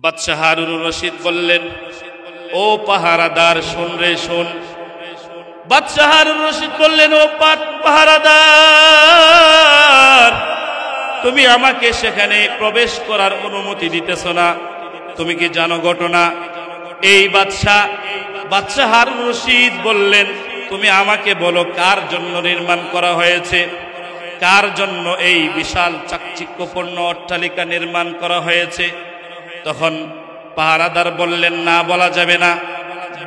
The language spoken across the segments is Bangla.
বাদশাহ হারুনুর রশিদ বললেন, ও পাহারাদার শোন রে শোন। বাদশাহ হারুনুর রশিদ বললেন, ও পাহারাদার, তুমি আমাকে সেখানে প্রবেশ করার অনুমতি দিতেছ না। তুমি কি জানো ঘটনা? এই বাদশাহ হারুনুর রশিদ বললেন, তুমি আমাকে বলো কার জন্য নির্মাণ করা হয়েছে, কার জন্য এই বিশাল চাকচিক্যপূর্ণ অট্টালিকা নির্মাণ করা হয়েছে। তখন পাহারাদার বললেন, না বলা যাবে না।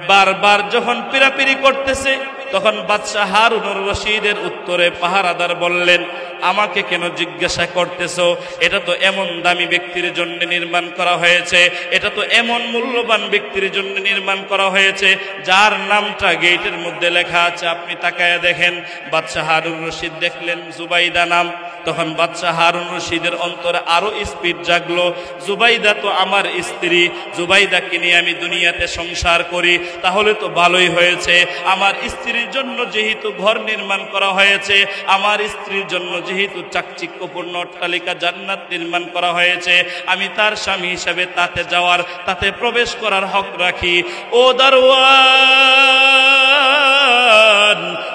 বারবার যখন পিরাপিরি করতেছে, তখন বাদশাহ হারুনুর রশিদের উত্তরে পাহারাদার বললেন, আমাকে কেন জিজ্ঞাসা করতেছো? এটা তো এমন দামি ব্যক্তির জন্য নির্মাণ করা হয়েছে, এটা তো এমন মূল্যবান ব্যক্তির জন্য নির্মাণ করা হয়েছে যার নামটা গেটের মধ্যে লেখা আছে। আপনি তাকায়া দেখেন। বাদশাহ হারুনুর রশিদ দেখলেন জুবাইদা নাম। তখন বাদশাহ হারুনুর রশিদের অন্তরে আরো স্পিড জাগলো। জুবাইদা তো আমার স্ত্রী, জুবাইদাকে নিয়ে আমি দুনিয়াতে সংসার করি, তাহলে তো ভালোই হয়েছে। আমার স্ত্রীর জন্য যেহেতু ঘর নির্মাণ করা হয়েছে, আমার স্ত্রীর জন্য যেহেতু চাকচিক্যপূর্ণ অট্টালিকা জান্নাত নির্মাণ করা হয়েছে, আমি তার স্বামী হিসাবে তাতে যাওয়ার, তাতে প্রবেশ করার হক রাখি। ও দারওয়ান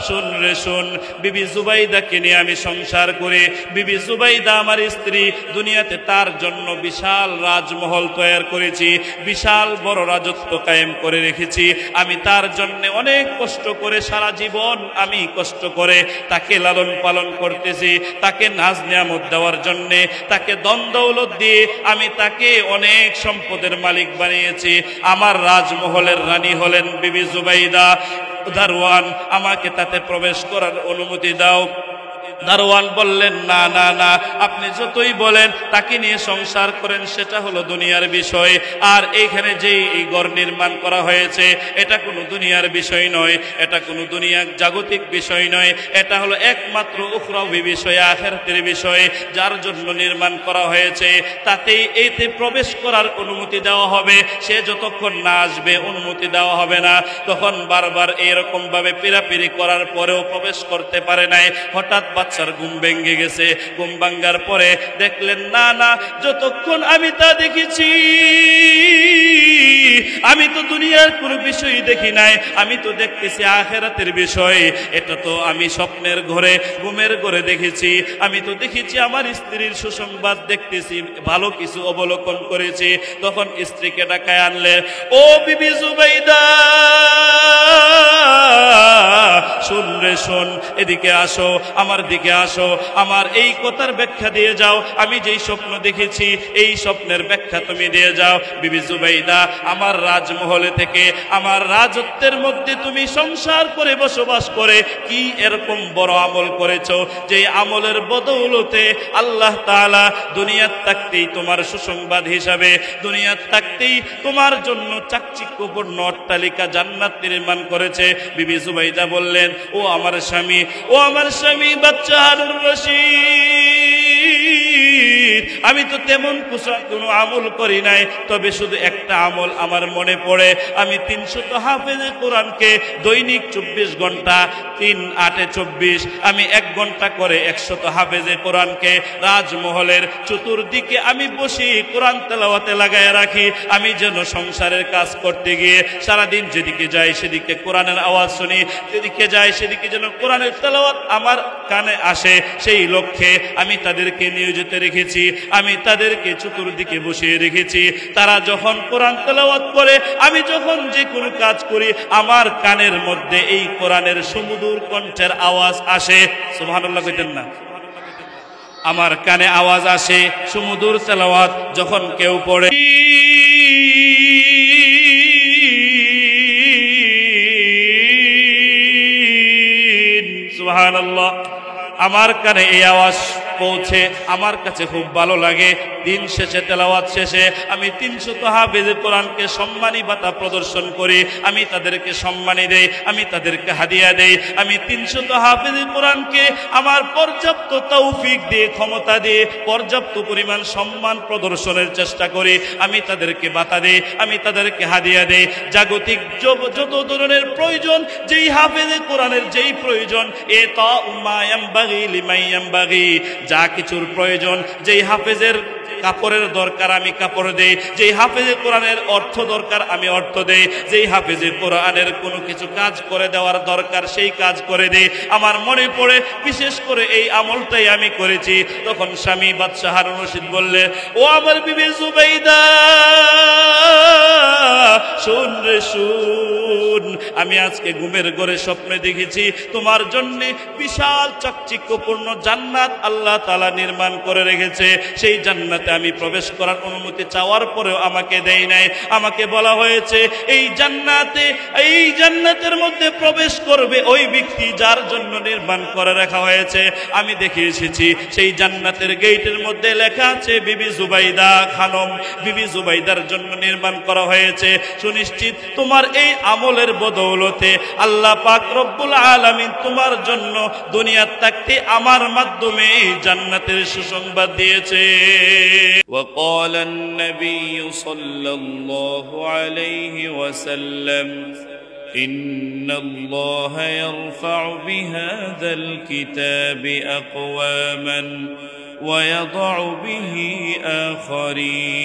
শোন রে শোন, বিবি জুবাইদাকে নিয়ে আমি সংসার করি। বিবি জুবাইদা আমার স্ত্রী, দুনিয়াতে তার জন্য বিশাল রাজমহল তৈরি করেছি, বিশাল বড় রাজত্ব কায়েম করে রেখেছি। আমি তার জন্য অনেক কষ্ট করে, সারা জীবন আমি কষ্ট করে তাকে লালন পালন করতেছি, তাকে নাজ নিয়ামত দেওয়ার জন্য, তাকে ধন দৌলত দিয়ে আমি তাকে অনেক সম্পদের মালিক বানিয়েছি। আমার রাজমহলের রানী হলেন বিবি জুবাইদা। দারওয়ান, আমাকে তাতে প্রবেশ করার অনুমতি দাও। দারওয়ান বললেন, না না না, আপনি যতই বলেন তাকে নিয়ে সংসার করেন, সেটা হলো দুনিয়ার বিষয়। আর এইখানে যে এই ঘর নির্মাণ করা হয়েছে, এটা কোনো দুনিয়ার বিষয় নয়, এটা কোনো দুনিয়ার জাগতিক বিষয় নয়, এটা হলো একমাত্র উখরাবী বিষয়, আখিরাতের বিষয়। যার জন্য নির্মাণ করা হয়েছে তাতেই এইতে প্রবেশ করার অনুমতি দেওয়া হবে। সে যতক্ষণ না আসবে অনুমতি দেওয়া হবে না। তখন বারবার এরকম ভাবে পিরাপিরি করার পরেও প্রবেশ করতে পারে নাই। হঠাৎ বাচ্চার ঘুম ভেঙে গেছে। ঘুম ভাঙ্গার পরে দেখলেন, না না, যতক্ষণ আমি তা দেখেছি, আমি তো দুনিয়ার কোনো বিষয় দেখি নাই, আমি তো দেখতেছি আখিরাতের বিষয়। এটা তো আমি স্বপ্নের ঘরে, ঘুমের ঘরে দেখেছি। আমি তো দেখেছি আমার স্ত্রীর সুসংবাদ দেখতেছি, ভালো কিছু অবলোকন করেছি। তখন স্ত্রীকে ডাকায় আনলেন, ও বিবি জুবাইদা শোন রে শোন, এদিকে আসো, আমার দিকে আসো, আমার এই কথার ব্যাখ্যা দিয়ে যাও। আমি যেই স্বপ্ন দেখেছি এই স্বপ্নের ব্যাখ্যা তুমি দিয়ে যাও। বিবি জুবাইদা, আমার রাজমহলে থেকে, আমার রাজত্বের মধ্যে তুমি সংসার করে বসবাস করে কি এরকম বড় আমল করেছো, যে আমলের বদৌলতে আল্লাহ তাআলা দুনিয়ার থাকতেই তোমার সুসংবাদ হিসাবে, দুনিয়ার থাকতেই তোমার জন্য চাকচিক্যপূর্ণ অট্টালিকা জান্নাত নির্মাণ করেছে। বিবি জুবাইদা বললেন, ও আমার স্বামী, ও আমার স্বামী বাদশাহ হারুনুর রশিদ, আমি তো তেমন কোনো আমল করি নাই, তবে শুধু একটা আমল আমার মনে পড়ে। আমি 300 হাফেজে কোরআনকে দৈনিক 24 ঘন্টা, 3 8 24, আমি 1 ঘন্টা করে 100 হাফেজে কোরআনকে রাজমহলের চতুর্দিকে আমি বসি কোরআন তেলাওয়াতে লাগায় রাখি। আমি যেন সংসারের কাজ করতে গিয়ে সারাদিন যেদিকে যাই সেদিকে কোরআনের আওয়াজ শুনি, যেদিকে যাই সেদিকে যেন কোরআনের তেলাওয়াত আমার কানে আসে, সেই লক্ষ্যে আমি তাদেরকে নিয়োজিত রেখেছি। আমি তাদেরকে চতুর্দিকে বসিয়ে রেখেছি। তারা যখন কোরআন তেলাওয়াত করে, আমি যখন যে কোনো কাজ করি, আমার কানের মধ্যে এই কোরআনের সুমধুর কণ্ঠের আওয়াজ আসে। সুবহানাল্লাহ কইতেন না? আমার কানে আওয়াজ আসে, সুমধুর তেলাওয়াত যখন কেউ পড়ে, সুবহানাল্লাহ, আমার কানে এই আওয়াজ পৌঁছে আমার কাছে খুব ভালো লাগে। দিন শেষে, তেলাওয়াত শেষে আমি 300 হাফেজে কোরআনকে সম্মানী বাতা প্রদর্শন করি। আমি তাদেরকে সম্মানী দেই, আমি তাদেরকে হাদিয়া দেই। আমি 300 হাফেজে কোরআনকে আমার পর্যাপ্ত তৌফিক দিয়ে, ক্ষমতা দিয়ে পর্যাপ্ত পরিমাণ সম্মান প্রদর্শনের চেষ্টা করি। আমি তাদেরকে বাতা দেই, আমি তাদেরকে হাদিয়া দেই। জাগতিক যত ধরনের প্রয়োজন, যেই হাফেজে কোরআনের যেই প্রয়োজন, এ তা উম্মা ইয়ামবাগি লিমান ইয়ামবাগি, যা কিছুর প্রয়োজন, যেই হাফেজের কাপড়ের দরকার আমি কাপড় দেই, যেই হাফেজে কোরআনের অর্থ দরকার আমি অর্থ দেই, যেই হাফেজে কোরআনের কোনো কিছু কাজ করে দেওয়ার দরকার সেই কাজ করে দেই। আমার মনে পড়ে বিশেষ করে এই আমলটাই আমি করেছি। তখন স্বামী বাদশাহ হারুন রশিদ বললে, ও আমার বিবি জুবাইদা, শোন রে শোন, আমি আজকে ঘুমের ঘরে স্বপ্নে দেখেছি তোমার জন্য বিশাল চাকচিক্যপূর্ণ জান্নাত আল্লাহ তাআলা নির্মাণ করে রেখেছে। সেই জান্নাতে আমি প্রবেশ করার অনুমতি চাওয়ার পরেও আমাকে দেয় নাই। আমাকে বলা হয়েছে এই জান্নাতের মধ্যে প্রবেশ করবে ওই ব্যক্তি যার জন্য নির্মাণ করে রাখা হয়েছে। আমি দেখে এসেছি সেই জান্নাতের গেটের মধ্যে লেখা আছে বিবি জুবাইদা খানম, বিবি জুবাইদার জন্য নির্মাণ করা হয়েছে। সুনিশ্চিত তোমার এই আমলের বদৌলতে আল্লাহ পাক রব্বুল আলামিন তোমার জন্য দুনিয়ার থাকতে আমার মাধ্যমে জান্নাতের সুসংবাদ দিয়েছে। وقال النبي صلى الله عليه وسلم إن الله يرفع بهذا الكتاب أقواما ويضع به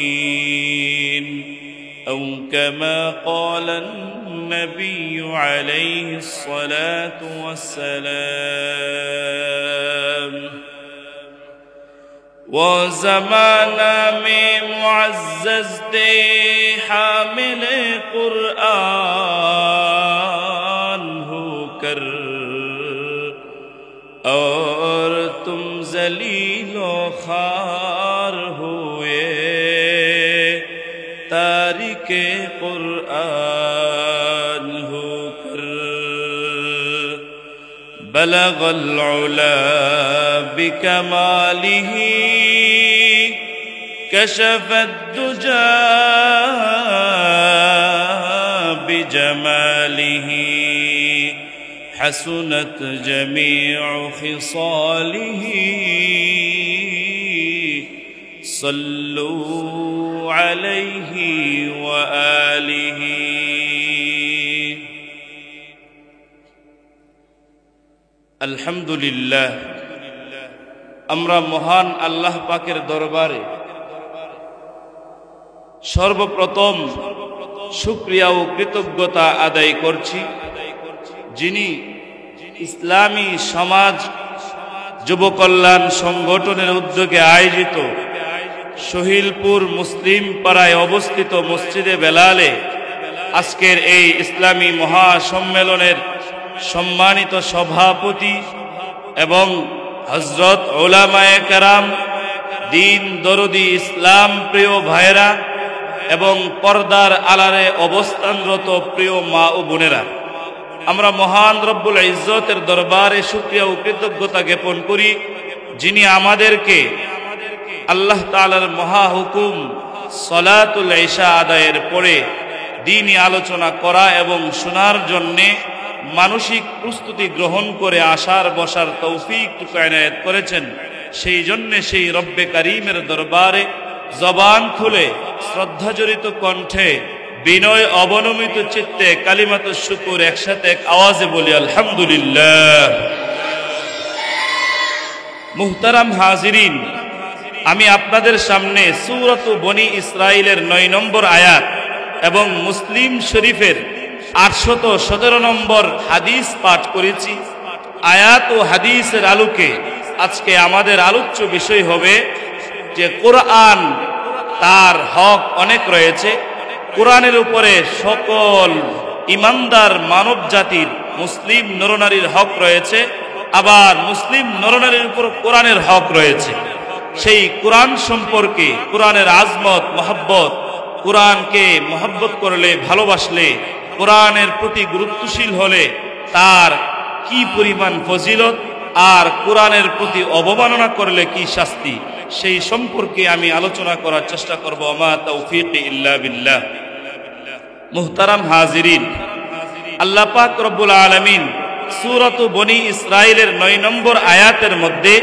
آخرين أو كما قال النبي عليه الصلاة والسلام. وہ زمانہ میں معزز تھے حامل قرآن ہو کر، اور تم ذلیل و خوار ہوئے تارک قرآن ہو کر. بلغ العلا بکمالہ كشف الدجى بجماله حسنت جميع خصاله. صلوا عليه وآله. আলহামদুলিল্লাহ, আমরা মহান আল্লাহ পাকের দরবারে সর্বপ্রথম শুকরিয়া ও কৃতজ্ঞতা আদায় করছি, যিনি ইসলামী সমাজ যুব কল্যাণ সংগঠনের উদ্যোগে আয়োজিত শহীদপুর মুসলিম পাড়ায় অবস্থিত মসজিদে বেলালে আজকের এই ইসলামী মহাসম্মেলনের সম্মানিত সভাপতি এবং হযরত উলামায়ে কেরাম, দিন দরদি ইসলাম প্রিয় ভাইরা এবং পর্দার আড়ালে অবস্থানরত প্রিয় মা ও বোনেরা, আমরা মহান রব্বুল ইজ্জতের দরবারে শুকরিয়া ও কৃতজ্ঞতা জ্ঞাপন করি, যিনি আমাদেরকে আল্লাহ তাআলার মহা হুকুম সালাতুল ইশা আদায়ের পরে দ্বীনি আলোচনা করা এবং শোনার জন্যে মানসিক প্রস্তুতি গ্রহণ করে আসার বসার তৌফিক এনায়েত করেছেন। সেই জন্যে সেই রব্বে কারীমের দরবারে জবান খুলে শ্রদ্ধাজড়িত কণ্ঠে বিনয় অবনমিত চিত্তে কালিমাতুশ শুকুর একসাথে এক আওয়াজে বলি আলহামদুলিল্লাহ। মুহতারাম হাজিরিন, আমি আপনাদের সামনে সূরাত বনী ইসরাইলের 9 নম্বর আয়াত এবং মুসলিম শরীফের 817 নম্বর হাদিস পাঠ করেছি। আয়াত ও হাদিসের আলোকে আজকে আমাদের আলোচ্য বিষয় হবে যে কোরআন, তার হক অনেক রয়েছে। কোরআনের উপরে সকল ইমানদার মানব জাতির মুসলিম নরনারীর হক রয়েছে, আবার মুসলিম নরনারীর উপর কোরআনের হক রয়েছে। সেই কোরআন সম্পর্কে, কোরআনের আজমত মহব্বত, কোরআনকে মহব্বত করলে, ভালোবাসলে, কোরআনের প্রতি গুরুত্বশীল হলে তার কি পরিমাণ ফজিলত, আর কোরআনের প্রতি অবমাননা করলে কি শাস্তি, সেই সম্পর্কে আমি আলোচনা করার চেষ্টা করব। আমা তাওফীকি ইল্লা বিল্লাহ। মুহতারাম হাজিরিন, আল্লাহ পাক রব্বুল আলামিন সূরাত বনী ইসরাইলের 9 নম্বর আয়াতের মধ্যে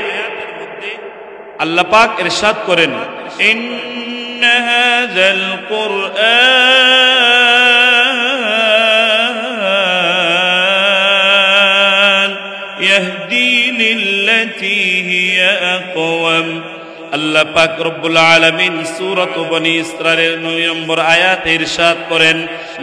আল্লাহ পাক ইরশাদ করেন, ইন্না হাযাল কুরআন ইয়াহদি লিল্লাতী হিয়া আকওয়াম। আল্লাহ পাক রব্বুল আলামিন সূরাত বনী ইসরাইলের 9 নম্বর আয়াতে ইরশাদ করেন,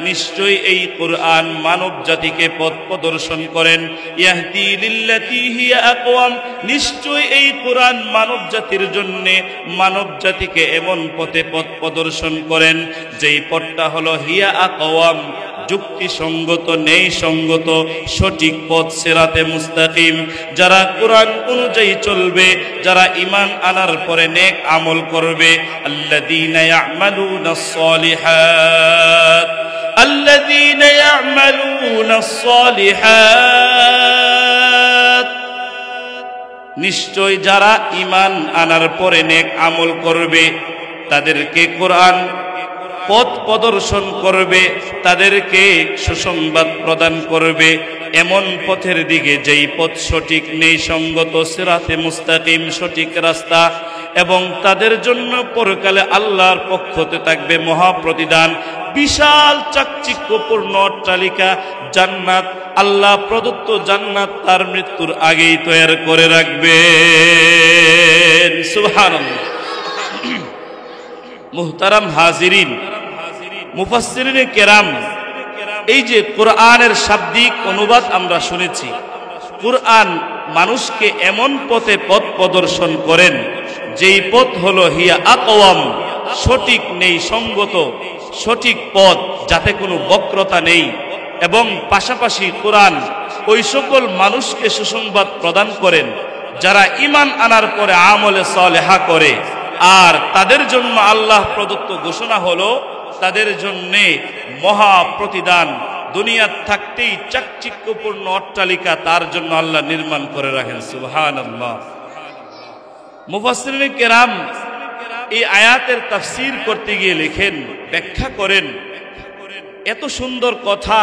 নিশ্চয়ই এই কুরআন মানব জাতিকে পথ প্রদর্শন করেন। ইয়াহদি লিল্লাতী হিয়া আকওয়াম, নিশ্চয়ই এই কুরআন মানব জাতির জন্য, মানব জাতিকে এমন পথে পথ প্রদর্শন করেন যেই পথটা হলো হিয়া আকওয়াম, যুক্তিসঙ্গত, ন্যায় সঙ্গত, সঠিক পথ, সিরাতে মুস্তাকিম। যারা কুরআন অনুযায়ী চলবে, যারা ঈমান আনার পরে নেক আমল করবে, আল্লাযীনা ইয়া'মালুনাস সালিহাত, আল্লাযীনা ইয়া'মালুনাস সালিহাত, নিশ্চয় যারা ঈমান আনার পরে নেক আমল করবে, তাদেরকে কুরআন পথ প্রদর্শন করবে, তাদেরকে সুসংবাদ প্রদান করবে এমন পথের দিকে যেই পথ সঠিক, নেই সঙ্গত, সিরাতে মুস্তাকিম, সঠিক রাস্তা। এবং তাদের জন্য পরকালে আল্লাহর পক্ষতে থাকবে মহা প্রতিদান, বিশাল চাকচিক্যপূর্ণ অট্টালিকা, জান্নাত। আল্লাহ প্রদত্ত জান্নাত তার মৃত্যুর আগেই তৈরি করে রাখবেন। সুবহানাল্লাহ। মুহতারাম হাজিরিন, মুফাসসিরিনে কেরাম, এই যে কোরআনের শাব্দিক অনুবাদ আমরা শুনেছি, কোরআন মানুষকে এমন পথে পথ প্রদর্শন করেন যেই পথ হলো হিয়া আকওয়াম, সঠিক, নেই সঙ্গত, সঠিক পথ, যাতে কোনো বক্রতা নেই। এবং পাশাপাশি কোরআন ওই সকল মানুষকে সুসংবাদ প্রদান করেন যারা ঈমান আনার পরে আমলে সালেহা করে, আর তাদের জন্য আল্লাহ প্রদত্ত ঘোষণা হলো তাদের জন্যে মহা প্রতিদান। দুনিয়ার থাকতেই চাকচিক্যপূর্ণ অট্টালিকা তার জন্য আল্লাহ নির্মাণ করে রাখেন। সুবহানাল্লাহ। মুফাসসিরিনে কেরাম এই আয়াতের তাফসীর করতে গিয়ে লেখেন, ব্যাখ্যা করেন, এত সুন্দর কথা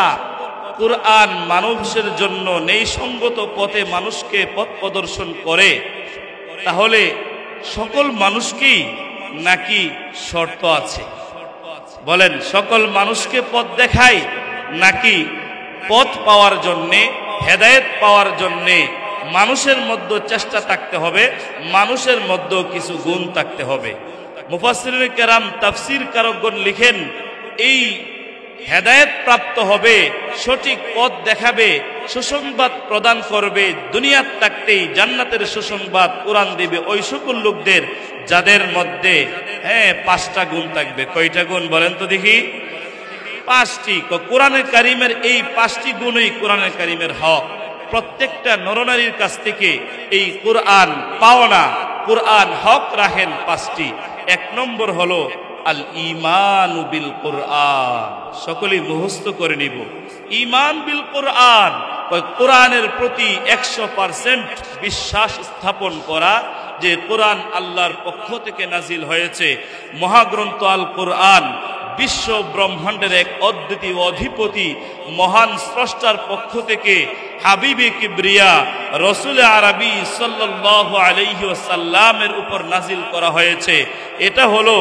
কুরআন মানুষের জন্য নেই সঙ্গত পথে মানুষকে পথ প্রদর্শন করে, তাহলে সকল মানুষকেই নাকি শর্ত আছে? বলেন, সকল মানুষকে পথ দেখায় নাকি পথ পাওয়ার জন্যে, হেদায়েত পাওয়ার জন্যে মানুষের মধ্যে চেষ্টা থাকতে হবে, মানুষের মধ্যেও কিছু গুণ থাকতে হবে? মুফাসসিরিনে কেরাম, তাফসীর কারকগণ লিখেন, এই হেদায়েত প্রাপ্ত হবে, সঠিক পথ দেখাবে, সুসংবাদ প্রদান করবে, দুনিয়ার থাকতেই জান্নাতের সুসংবাদ কোরআন দিবে ওই সকল লোকদের যাদের মধ্যে 5টা গুণ থাকবে। কয়টা গুণ বলেন তো দেখি? 5টি। কোরআনের কারিমের এই 5টি গুণই কোরআনের কারিমের হক। প্রত্যেকটা নরনারীর কাছ থেকে এই কোরআন পাওনা, কোরআন হক রাখেন 5টি। 1 নম্বর হলো আল ঈমানু বিল কোরআন। সকলেই মুখস্থ করে নিব, ঈমান বিল কোরআন, কোরআনের প্রতি 100% বিশ্বাস স্থাপন করা যে কোরআন আল্লাহর পক্ষ থেকে নাজিল হয়েছে। মহাগ্রন্থ আল কোরআন বিশ্ব ব্রহ্মাণ্ডের এক অদ্বিতীয় অধিপতি মহান স্রষ্টার পক্ষ থেকে হাবিবে কিবরিয়া রসুল আরবি সাল্লাল্লাহু আলাইহি ওয়াসাল্লামের উপর নাজিল করা হয়েছে। এটা হলো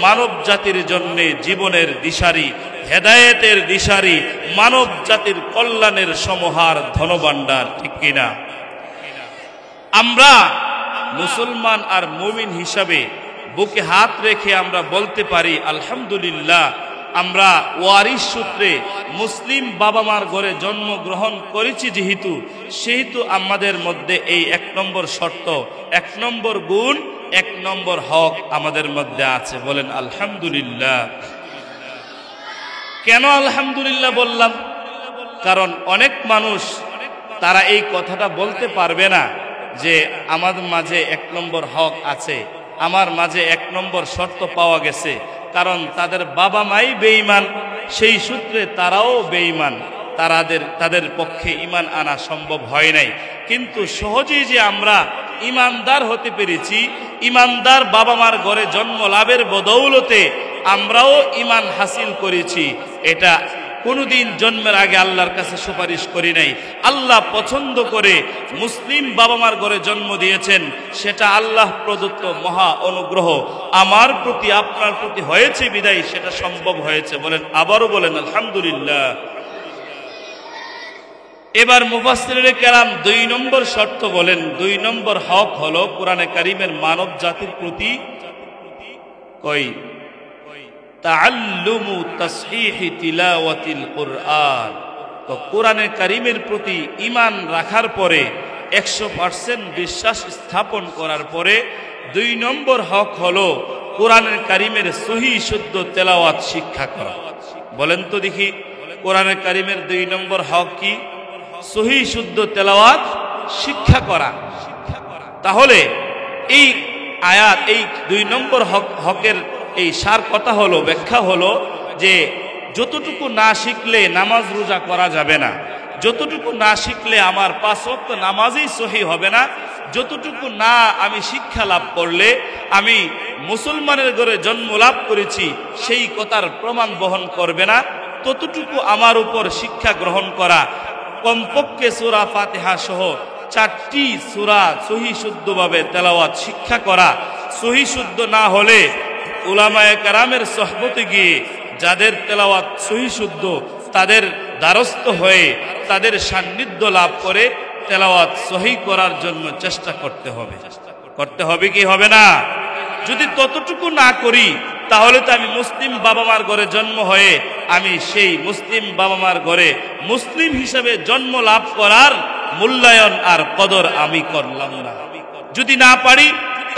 মানব জাতির জন্য জীবনের দিশারি, হেদায়েতের দিশারি, মানব জাতির কল্যাণের সমাহার, ধনভাণ্ডার। ঠিক কিনা? আমরা মুসলমান আর মুমিন হিসাবে বুকে হাত রেখে আমরা বলতে পারি, আলহামদুলিল্লাহ, আমরা ওয়ারিস সূত্রে মুসলিম বাবা মার ঘরে জন্মগ্রহণ করেছি, সেহেতু আমাদের মধ্যে এই 1 নম্বর শর্ত, 1 নম্বর গুণ, 1 নম্বর হক আমাদের মধ্যে আছে। বলেন আলহামদুলিল্লাহ। কেন আলহামদুলিল্লাহ বললাম? কারণ অনেক মানুষ তারা এই কথাটা বলতে পারবে না যে আমার মাঝে 1 নম্বর হক আছে, আমার মাঝে 1 নম্বর শর্ত পাওয়া গেছে। কারণ তাদের বাবা মাই বেঈমান, সেই সূত্রে তারাও বেঈমান, তাদের পক্ষে ঈমান আনা সম্ভব হয় নাই। কিন্তু সহজেই যে আমরা ঈমানদার হতে পেরেছি, ঈমানদার বাবা মার ঘরে জন্ম লাভের বদৌলতে আমরাও ঈমান হাসিল করেছি, এটা কোনদিন জন্মের আগে আল্লাহর কাছে সুপারিশ করি নাই। আল্লাহ পছন্দ করে মুসলিম বাবা মার ঘরে জন্ম দিয়েছেন, সেটা আল্লাহ প্রদত্ত মহা অনুগ্রহ আমার প্রতি, আপনার প্রতি হয়েছে বিদায় সেটা সম্ভব হয়েছে। বলেন, আবারও বলেন আলহামদুলিল্লাহ। এবার মুফাসসিরিনে কেরাম 2 নম্বর শর্ত বলেন, 2 নম্বর হক হলো কোরআনে কারীমের মানব জাতির প্রতি তাআল্লুমু তাসহিহি তিলাওয়াতিল কুরআন। তো কোরআনে কারীমের প্রতি ঈমান রাখার পরে 100% বিশ্বাস স্থাপন করার পরে 2 নম্বর হক হলো কোরআনের কারীমের সহিহ শুদ্ধ তেলাওয়াত শিক্ষা করা। বলেন তো দেখি, কোরআনের কারীমের 2 নম্বর হক কি? সহিহ শুদ্ধ তেলাওয়াত শিক্ষা করা। তাহলে এই আয়াত, এই 2 নম্বর হকের এই সার কথা হলো, ব্যাখ্যা হলো যে যতটুকু না শিখলে নামাজ রোজা করা যাবে না, যতটুকু না শিখলে আমার 5 ওয়াক্ত নামাজই সহি হবে না, যতটুকু না আমি শিক্ষা লাভ করলে আমি মুসলমানের ঘরে জন্ম লাভ করেছি সেই কথার প্রমাণ বহন করবে না, ততটুকু আমার উপর শিক্ষা গ্রহণ করা, কমপক্ষে সূরা ফাতিহা সহ 4টি সূরা সহি শুদ্ধভাবে তেলাওয়াত শিক্ষা করা। সহি শুদ্ধ না হলে উলামায়ে কেরামের সোহবতে গিয়ে যাদের তেলাওয়াত সহি শুদ্ধ, তাদের দ্বারস্থ হয়ে তাদের সান্নিধ্য লাভ করে তেলাওয়াত সহি করার জন্য চেষ্টা করতে হবে। করতে হবে কি হবে না? যদি ততটুকু না করি তাহলে তো আমি মুসলিম বাবা মার ঘরে জন্ম হয়ে আমি সেই মুসলিম বাবা মার ঘরে মুসলিম হিসেবে জন্ম লাভ করার মূল্যায়ন আর কদর আমি করলাম না। যদি না পারি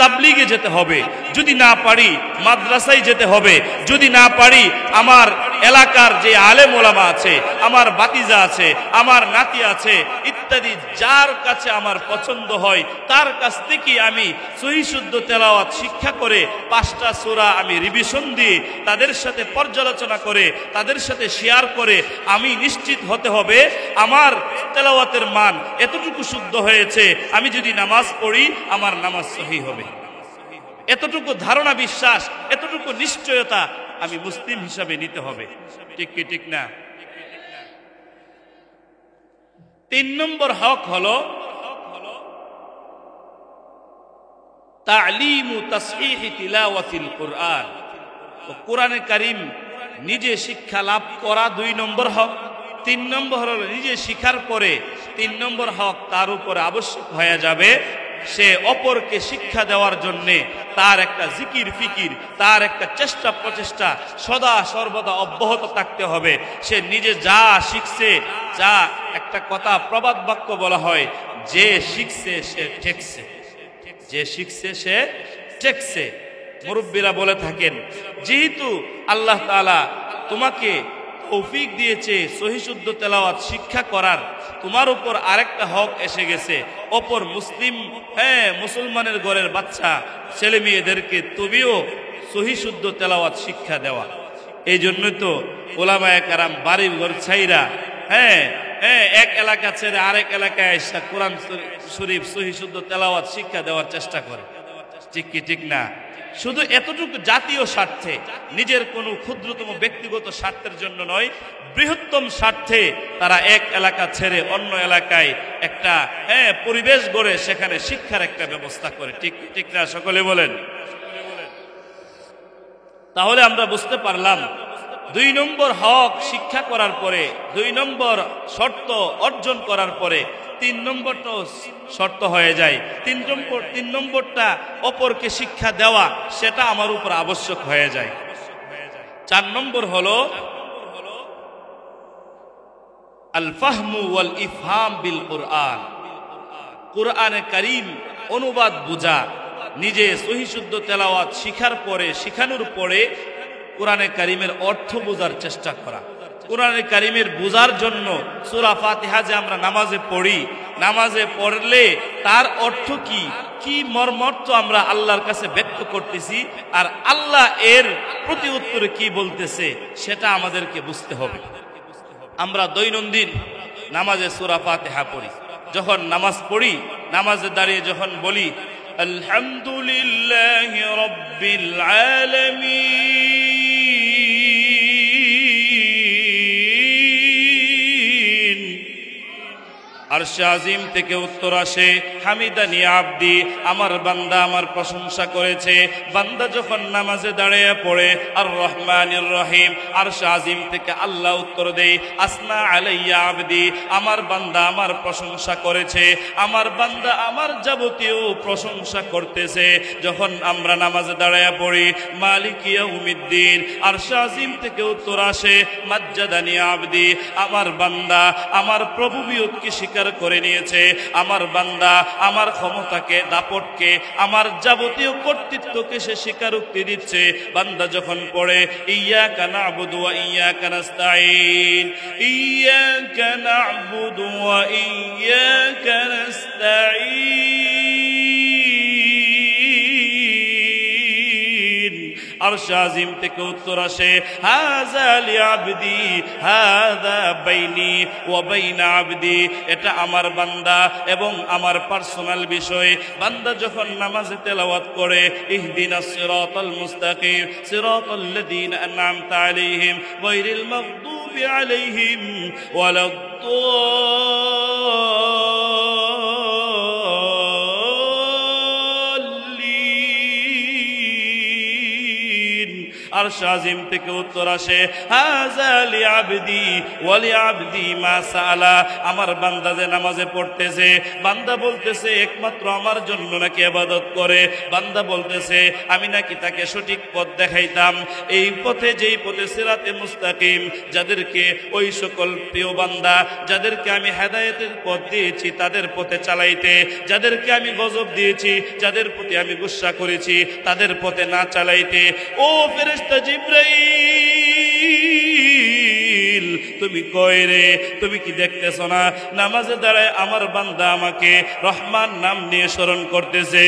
তাবলিগে যেতে হবে, যদি না পারি মাদ্রাসায় যেতে হবে, যদি না পারি আমার এলাকার যে আলেম ওলামা আছে, আমার বাতিজা আছে, আমার নাতি আছে ইত্যাদি, যার কাছে আমার পছন্দ হয় তার কাছ থেকে আমি সহিহ শুদ্ধ তেলাওয়াত শিক্ষা করে 5টা সূরা আমি রিভিশন দিয়ে তাদের সাথে পর্যালোচনা করে তাদের সাথে শেয়ার করে আমি নিশ্চিত হতে হবে আমার তেলাওয়াতের মান এতটুকু শুদ্ধ হয়েছে, আমি যদি নামাজ পড়ি আমার নামাজ সহিহ হবে। এতটুকু ধারণা, বিশ্বাস, এতটুকু নিশ্চয়তা আমি মুসলিম হিসাবে নিতে হবে। ঠিক কি ঠিক না? 3 নম্বর হক হলো তালিমু তাসহিহি তিলাওয়াতিল কুরআন। কোরআনে কারীম নিজে শিক্ষা লাভ করা 2 নম্বর হক। 3 নম্বর হলো নিজে শিখার পরে 3 নম্বর হক তার উপরে আবশ্যক হয়ে যাবে সে অপরকে শিক্ষা দেওয়ার জন্যে তার একটা জিকির ফিকির, তার একটা চেষ্টা প্রচেষ্টা সদা সর্বদা অব্যাহত থাকতে হবে। সে নিজে যা শিখছে, যা একটা কথা প্রবাদ বাক্য বলা হয়, যে শিখছে সে ঠেকছে, যে শিখছে সে ঠেকছে। মুরব্বীরা বলে থাকেন, যেহেতু আল্লাহ তাআলা তোমাকে তৌফিক দিয়েছে সহিহ শুদ্ধ তেলাওয়াত শিক্ষা করার, তোমার উপর আরেকটা হক এসে গেছে, অপর মুসলিম মুসলমানের ঘরের বাচ্চা ছেলে মেয়েদেরকে তুমিও সহিহ শুদ্ধ তেলাওয়াত শিক্ষা দেওয়া। এই জন্যই তো উলামায়ে কেরাম বাড়ি ঘর ছাইরা এক এলাকা ছেড়ে আরেক এলাকায় এসে কোরআন শরীফ সহিহ শুদ্ধ তেলাওয়াত শিক্ষা দেওয়ার চেষ্টা করে। ঠিক কি ঠিক না? শুধু এতটুকু জাতীয় স্বার্থে, নিজের কোনো ক্ষুদ্রতম ব্যক্তিগত স্বার্থের জন্য নয়, বৃহত্তম স্বার্থে তারা এক এলাকা ছেড়ে অন্য এলাকায় একটা পরিবেশ গড়ে সেখানে শিক্ষার একটা ব্যবস্থা করে। ঠিক ঠিক না? সকলে বলেন। তাহলে আমরা বুঝতে পারলাম 2 নম্বর হক শিক্ষা করার পরে, 2 নম্বর শর্ত অর্জন করার পরে 3 নম্বরটা শর্ত হয়ে যায়। 3 নম্বরটা অপরকে শিক্ষা দেওয়া, সেটা আমার উপর আবশ্যক হয়ে যায়। 4 নম্বর হলো আল ফাহমু ওয়াল ইফহাম বিল কুরআন। কুরআনে কারীম অনুবাদ বুঝা, নিজে সহিহ শুদ্ধ তেলাওয়াত শিখার পরে, শিখানোর পরে কোরআনে কারীমের অর্থ বোঝার চেষ্টা করা। কোরআনে কারীমের বোঝার জন্য সূরা ফাতিহা যে আমরা নামাজে পড়ি, নামাজে পড়লে তার অর্থ কি, কি মর্মার্থ আমরা আল্লাহর কাছে ব্যক্ত করতেছি, আর আল্লাহ এর প্রতি উত্তরে কি বলতেছে সেটা আমাদেরকে বুঝতে হবে। আমরা দৈনন্দিন নামাজে সূরা ফাতিহা পড়ি, যখন নামাজ পড়ি নামাজে দাঁড়িয়ে যখন বলি আলহামদুলিল্লাহি রাব্বিল আলামিন, আরশে আজিম থেকে উত্তর আসে, হামিদানি আবদি, আমার বান্দা আমার প্রশংসা করেছে। বান্দা যখন নামাজে দাঁড়িয়ে পড়ে আর রহমানির রহিম, আরশে আজিম থেকে আল্লাহ উত্তর দেয়, আসনা আলাইয়া আবদি, আমার বান্দা আমার প্রশংসা করেছে, আমার বান্দা আমার যাবতীয় প্রশংসা করতেছে। যখন আমরা নামাজে দাঁড়িয়ে পড়ি মালিক ইয়াউমিদ্দিন, আরশে আজিম থেকে উত্তর আসে, মাজ্জাদানি আবদি, আমার বান্দা আমার প্রভুবিয়তকে স্বীকার করে নিয়েছে, আমার বান্দা আমার ক্ষমতাকে, দাপটকে, আমার যাবতীয় কর্তৃত্বকে সে স্বীকারোক্তি দিচ্ছে। বান্দা যখন পড়ে ইয়্যাকা না'বুদু ওয়া ইয়্যাকা নাস্তাঈন, ইয়্যাকা না'বুদু ওয়া ইয়্যাকা নাস্তাঈন, আরশে আজিম থেকে উত্তর আসে, হাযা লিআবদি হাযা বাইনি ওয়া বাইনা আবদি, এটা আমার বান্দা এবং আমার পার্সোনাল বিষয়। বান্দা যখন নামাজে তেলাওয়াত করে ইহদিনাস সিরাতাল মুস্তাকিম সিরাতাল লাযীনা আন'আমতা আলাইহিম গায়রিল মাগদুবি আলাইহিম ওয়ালাদ-দাল্লিন, আরশে আজিম থেকে উত্তর আসে, হাযা লিআবদি ওয়া লিআবদি মা সাআলা, আমার বান্দা যে নামাজে পড়তেছে, বান্দা বলতেছে একমাত্র আমার জন্য নাকি ইবাদত করে, বান্দা বলতেছে আমি নাকি তাকে সঠিক পথ দেখাইতাম, এই পথে যেই পথে সিরাতে মুস্তাকিম, যাদেরকে ওই সকল প্রিয় বান্দা যাদেরকে আমি হেদায়েতের পথ দিয়েছি তাদের পথে চালাইতে, যাদেরকে আমি গজব দিয়েছি, যাদের প্রতি আমি গুসা করেছি তাদের পথে না চালাইতে। ও ফেরেশতা জিবরাইল, তুমি কই রে? তুমি কি দেখতেছ না নামাজে দাঁড়ায় আমার বান্দা আমাকে রহমান নাম নিয়ে স্মরণ করতেছে,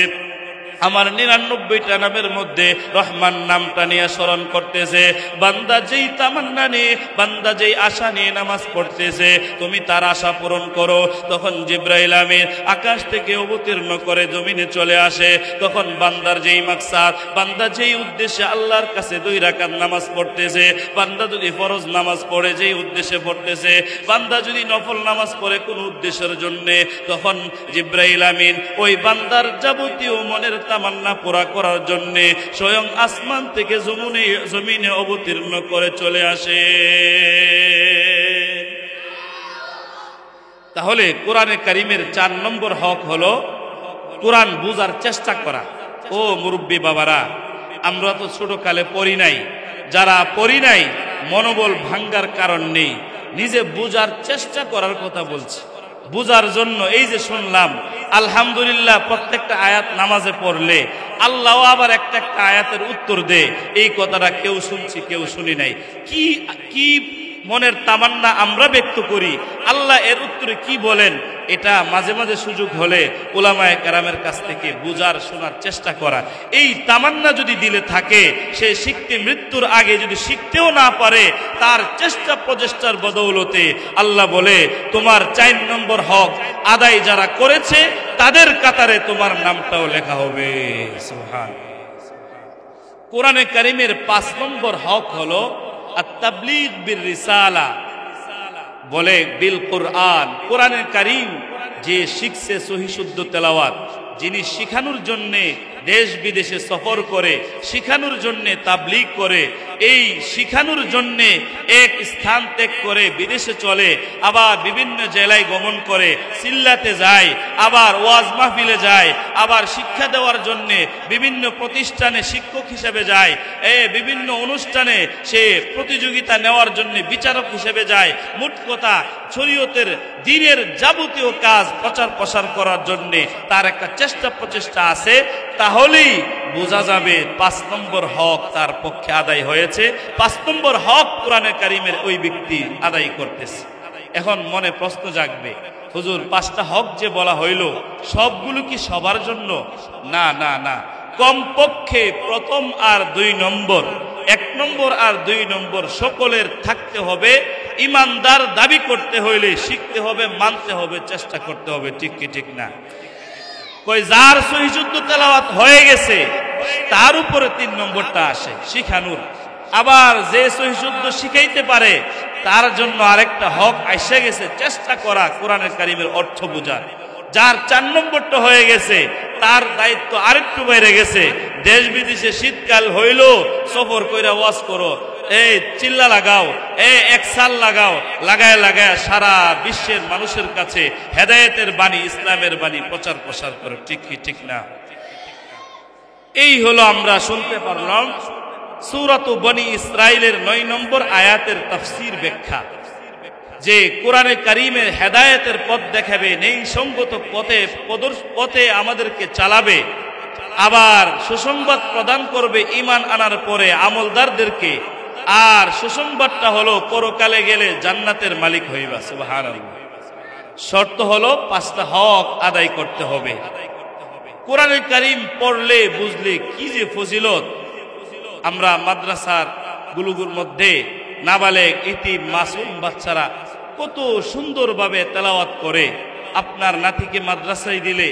আমার 99টা নামের মধ্যে রহমান নামটা নিয়ে স্মরণ করতেছে। বান্দা যেই তামান্না নিয়ে, বান্দা যেই আশা নিয়ে নামাজ পড়তেছে, তুমি তার আশা পূরণ করো। তখন জিবরাইল আমিন আকাশ থেকে অবতীর্ণ করে জমিনে চলে আসে। তখন বান্দার যেই মাকসাদ, বান্দা যেই উদ্দেশ্যে আল্লাহর কাছে 2 রাকাত নামাজ পড়তেছে, বান্দা যদি ফরজ নামাজ পড়ে যেই উদ্দেশ্যে পড়তেছে, বান্দা যদি নফল নামাজ পড়ে কোন উদ্দেশ্যের জন্যে, তখন জিবরাইল আমিন ওই বান্দার যাবতীয় মনের তামান্না পুরা করার জন্য স্বয়ং আসমান থেকে জমিনে অবতীর্ণ করে চলে আসে। তাহলে কোরআনে কারীমের 4 নম্বর হক হলো কোরআন বুঝার চেষ্টা করা। ও মুরব্বী বাবারা, আমরা তো ছোট কালে পড়ি নাই, যারা পড়ি নাই মনোবল ভাঙ্গার কারণ নেই, নিজে বুঝার চেষ্টা করার কথা বলছি। বুঝার জন্য এই যে শুনলাম আলহামদুলিল্লাহ, প্রত্যেকটা আয়াত নামাজে পড়লে আল্লাহ আবার একটা একটা আয়াতের উত্তর দে, এই কথাটা কেউ শুনছি কেউ শুনি নাই। কি কি মনের তামান্না আমরা ব্যক্ত করি, আল্লাহ এর উত্তরে কি বলেন, এটা মাঝে মাঝে সুযোগ হলে উলামায়ে কেরামের কাছ থেকে বুঝার শোনার চেষ্টা করা। এই তামান্না যদি দিলে থাকে, সে শিখতে মৃত্যুর আগে যদি শিখতেও না পারে, তার চেষ্টা প্রচেষ্টার বদৌলতে আল্লাহ বলে তোমার 4 নম্বর হক আদায় যারা করেছে তাদের কাতারে তোমার নামটাও লেখা হবে। সুবহানাল্লাহ। কোরআনে কারীমের 5 নম্বর হক হলো আত-তাবলীগ বির রিসালা, বলে বিল কোরআন। কোরআনে কারীম যে শিখছে সহিহ শুদ্ধ তেলাওয়াত, যিনি শিখানোর জন্য দেশ বিদেশে সফর করে, শিখানোর জন্য তাবলীগ করে, এই শিখানোর জন্য এক স্থান ত্যাগ করে বিদেশে চলে, আবার বিভিন্ন জেলায় গমন করে, সিল্লাতে যায়, আবার ওয়াজ মাহফিলে যায়, আবার শিক্ষা দেওয়ার জন্য বিভিন্ন প্রতিষ্ঠানে শিক্ষক হিসেবে যায়, বিভিন্ন অনুষ্ঠানে সে প্রতিযোগিতা নেওয়ার জন্য বিচারক হিসেবে যায়। মোট কথা শরীয়তের দ্বীনের যাবতীয় কাজ প্রচার প্রসার করার জন্য তার একটা চেষ্টা প্রচেষ্টা আছে, তাহলেই বোঝা যাবে 5 নম্বর হক তার পক্ষে আদায় হয়েছে। 5 নম্বর হক কোরআনে কারীমের ওই ব্যক্তি আদায় করতেছে। এখন মনে প্রশ্ন জাগবে, হুজুর 5টা হক যে বলা হইল সবগুলো কি সবার জন্য? না না না, কমপক্ষে প্রথম আর 2 নম্বর, 1 নম্বর আর 2 নম্বর সকলের থাকতে হবে। ইমানদার দাবি করতে হইলে শিখতে হবে, মানতে হবে, চেষ্টা করতে হবে। ঠিক কি ঠিক না? কই যার সহিহ শুদ্ধ তেলাওয়াত হয়ে গেছে তার উপরে 3 নম্বরটা আসে শিখানোর। আবার যে সহিহ শুদ্ধ শিখাইতে পারে তার জন্য আরেকটা হক আইসে গেছে, চেষ্টা করা কোরআনের কারিমের অর্থ বোঝার। যার 4 নম্বরটা হয়ে গেছে তার দায়িত্ব আরেকটু বেড়ে গেছে। দেশ বিদেশে শীতকাল হইল সফর কইরা ওয়াজ করো, এই চিল্লা লাগাও, এক সাল লাগাও, লাগায় লাগায় সারা বিশ্বের মানুষের কাছে হেদায়েতের বাণী, ইসলামের বাণী প্রচার প্রসার করো। ঠিক কি ঠিক না? এই হলো আমরা শুনতে পারলাম সূরাত বনী ইসরাইলের 9 নম্বর আয়াতের তাফসীর ব্যাখ্যা, যে কোরআনে কারিমের হেদায়েতের পথ দেখাবে, নেই সঙ্গত পথে আমাদেরকে চালাবে, আবার সুসংবাদ প্রদান করবে ঈমান আনার পরে আমলদারদেরকে। আর সুসংবাদটা হলো পরকালে গেলে জান্নাতের মালিক হইবা। সুবহানাল্লাহ। শর্ত হলো 5টা হক আদায় করতে হবে। কোরআনে কারিম পড়লে বুঝলে কি যে ফজিলত। আমরা মাদ্রাসার গুলুগুর মধ্যে নাবালেগ, ইতিম, মাসুম বাচ্চারা কত সুন্দরভাবে তেলাওয়াত করে। আপনার নাতিকে মাদ্রাসায় দিলে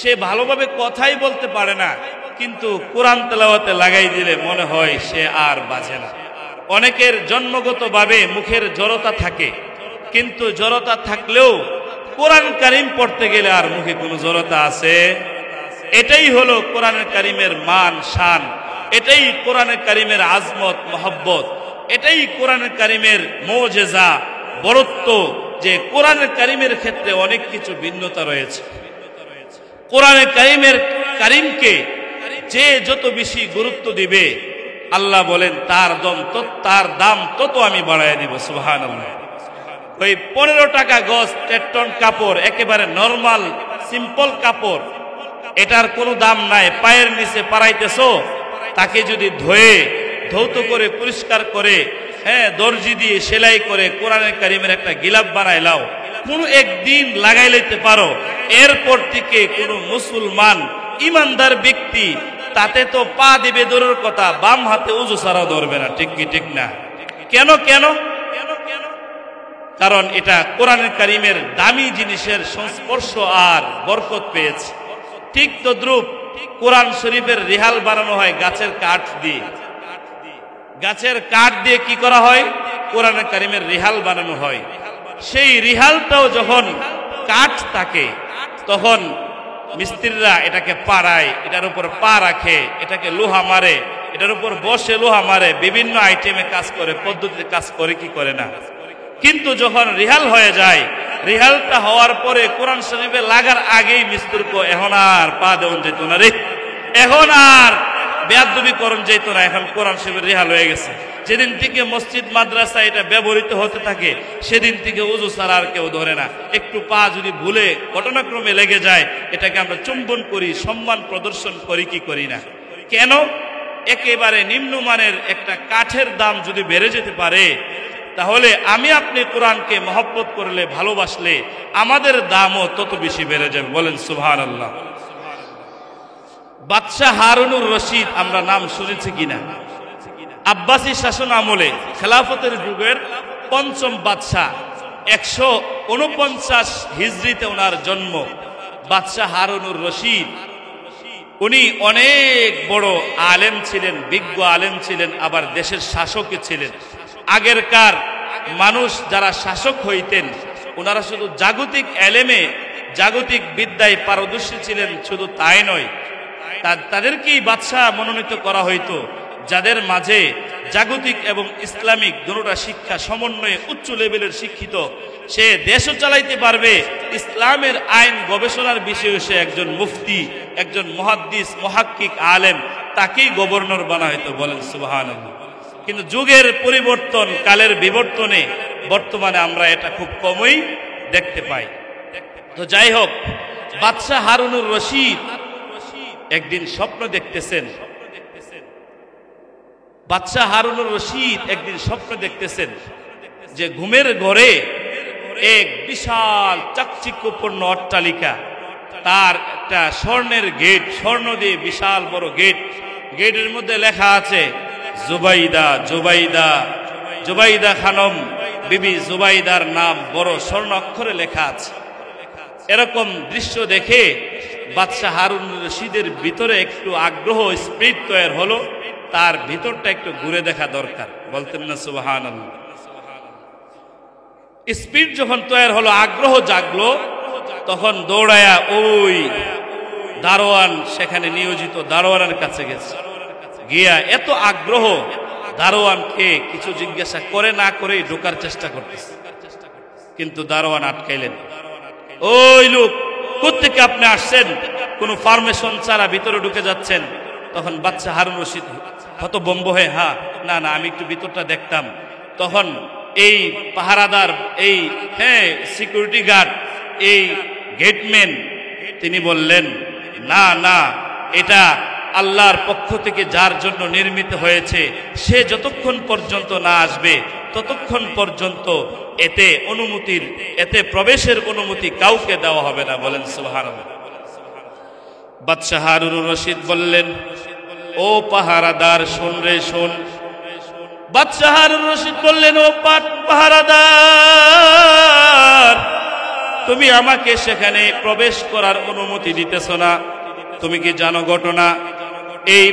সে ভালোভাবে কথাই বলতে পারে না, কিন্তু কোরআন তেলাওয়াতে লাগাই দিলে মনে হয় সে আর বাজে না। অনেকের জন্মগতভাবে মুখের জড়তা থাকে, কিন্তু জড়তা থাকলেও কোরআন কারিম পড়তে গেলে আর মুখে কোনো জড়তা আছে? এটাই হলো কোরআনের কারিমের মান শান, এটাই কোরআনের কারিমের আজমত মহব্বত, এটাই কোরআনের কারিমের মুজিজা বরত্ব, যে কোরআনের কারিমের ক্ষেত্রে অনেক কিছু ভিন্নতা রয়েছে। কোরআনের কারিমকে যে যত বেশি গুরুত্ব দিবে আল্লাহ বলেন তার দাম তত আমি বাড়ায় দিব। সুবহানাল্লাহ। ওই 15 টাকা গজ 1 টন কাপড়, একেবারে নরমাল সিম্পল কাপড়, এটার কোনো দাম নাই। পায়ের নিচে পারাইতেছো, তাকে যদি ধৌত করে পরিষ্কার করে, দর্জি দিয়ে সেলাই করে কোরআনের কারিমের একটা গিলাফ বানায় লাও, কোনো একদিন লাগাই লইতে পারো, এরপর থেকে কোনো মুসলমান ইমানদার ব্যক্তি তাতে তো পা দিবে দূরের কথা, বাম হাতে উজু ছাড়াও ধরবে না। ঠিক কি ঠিক না? কেন? কারণ এটা কোরআনের কারিমের দামি জিনিসের সংস্পর্শ আর বরকত পেয়েছে। ঠিক তদ্রূপ কোরআন শরীফের রিহাল বানানো হয় গাছের কাঠ দিয়ে। গাছের কাঠ দিয়ে কি করা হয়? কোরআনের কারিমের রিহাল বানানো হয়। সেই রিহালটাও যখন কাঠ থাকে তখন মিস্ত্রিরা এটাকে পাড়ায়, এটার উপর পা রাখে, এটাকে লোহা মারে, এটার উপর বসে লোহা মারে, বিভিন্ন আইটেমে কাজ করে, পদ্ধতিতে কাজ করে কি করে না। কিন্তু যখন রিহাল হয়ে যায়, রিহালটা হওয়ার পরে কোরআন শরীফে লাগার আগেই মিস্ত্রিকে এখন আর পা দেওয়া যেত না রে, এখন আর বেয়াদবি করণ যেত না, এখন কোরআন শরীফের রিহাল হয়ে গেছে। যেদিন থেকে মসজিদ মাদ্রাসা এটা ব্যবহৃত হতে থাকে সেদিন থেকে উজু ছাড়া আর কেউ ধরে না। একটু পা যদি ভুলে ঘটনাক্রমে লেগে যায়, এটাকে আমরা চুম্বন করি, সম্মান প্রদর্শন করি কি করি না? কেন? একেবারে নিম্নমানের একটা কাঠের দাম যদি বেড়ে যেতে পারে, তাহলে আমি আপনি কোরআনকে মহব্বত করলে, ভালোবাসলে আমাদের দামও তত বেশি বেড়ে যাবে। বলেন সুবহানাল্লাহ। বাদশাহ হারুনুর রশিদ আমরা নাম শুনেছি কিনা? আব্বাসী শাসন আমলে খেলাফতের যুগের 5ম বাদশাহ, 149 হিজরিতে ওনার জন্ম। বাদশাহ হারুনুর রশিদ উনি অনেক বড় আলেম ছিলেন, বিজ্ঞ আলেম ছিলেন, আবার দেশের শাসকও ছিলেন। আগেরকার মানুষ যারা শাসক হইতেন ওনারা শুধু জাগতিক এলেমে, জাগতিক বিদ্যায় পারদর্শী ছিলেন, শুধু তাই নয়, তাদেরকেই বাদশাহ মনোনীত করা হইতো যাদের মাঝে জাগতিক এবং ইসলামিক দুটোটা শিক্ষা সমন্বয়ে উচ্চ লেভেলের শিক্ষিত, সে দেশও চালাইতে পারবে, ইসলামের আইন গবেষণার বিষয়ে সে একজন মুফতি, একজন মুহাদ্দিস, মুহাক্কিক আলেম, তাকেই গভর্নর বানা হইতো। বলেন সুবহানাল্লাহ। কিন্তু যুগের পরিবর্তন, কালের বিবর্তনে বর্তমানে আমরা এটা খুব কমই দেখতে পাই। তো যাই হোক, বাদশাহ হারুনুর রশিদ একদিন স্বপ্ন দেখতেছেন। বাদশাহ হারুনুর রশিদ একদিন স্বপ্ন দেখতেছেন যে ঘুমের ঘরে এক বিশাল চাকচিক্যপূর্ণ অট্টালিকা, তার একটা স্বর্ণের গেট, স্বর্ণ দিয়ে বিশাল বড় গেট, গেটের মধ্যে লেখা আছে জুবাইদা, জুবাইদা, জুবাইদা খানম, বিবি জুবাইদার নাম বড় স্বর্ণ অক্ষরে লেখা আছে। এরকম দৃশ্য দেখে বাদশাহ হারুন রশিদের ভিতরে একটু আগ্রহ, স্পিরিট তৈরি হলো, তার ভিতরটা একটু ঘুরে দেখা দরকার। বলতেন না সুবহানাল্লাহ। স্পিড যখন তৈরি হলো, আগ্রহ জাগলো, তখন দৌড়ায়া ওই দারোয়ান, সেখানে নিয়োজিত দারোয়ানের কাছে গেছে। গিয়া এত আগ্রহ, দারোয়ানকে কিছু জিজ্ঞাসা করে না করেই ঢোকার চেষ্টা করতেছে, কিন্তু দারোয়ান আটকাইলেন। ওই লোক, কোত্থেকে আপনি আসছেন? কোন পারমিশন ছাড়া ভিতরে ঢুকে যাচ্ছেন। তখন বাচ্চা হারুন রশিদ হতভম্ব হয়ে, হ্যাঁ না না, আমি একটু ভিতরটা দেখতাম। তখন এই পাহারাদার, এই সিকিউরিটি গার্ড, এই গেটম্যান, তিনি বললেন, না না, এটা আল্লাহর পক্ষ থেকে যার জন্য নির্মিত হয়েছে, সে যতক্ষণ পর্যন্ত না আসবে ততক্ষণ পর্যন্ত এতে প্রবেশের অনুমতি কাউকে দেওয়া হবে না। বলেন সুবহানাল্লাহ। বাদশা হারুন রশিদ বললেন, ও পাহারাদার, শোন রে শোন। বাদশা হারুন রশিদ বললেন, ও পাহারাদার, তুমি আমাকে সেখানে প্রবেশ করার অনুমতি দিতেছ না। তুমি কি জানো ঘটনা? এই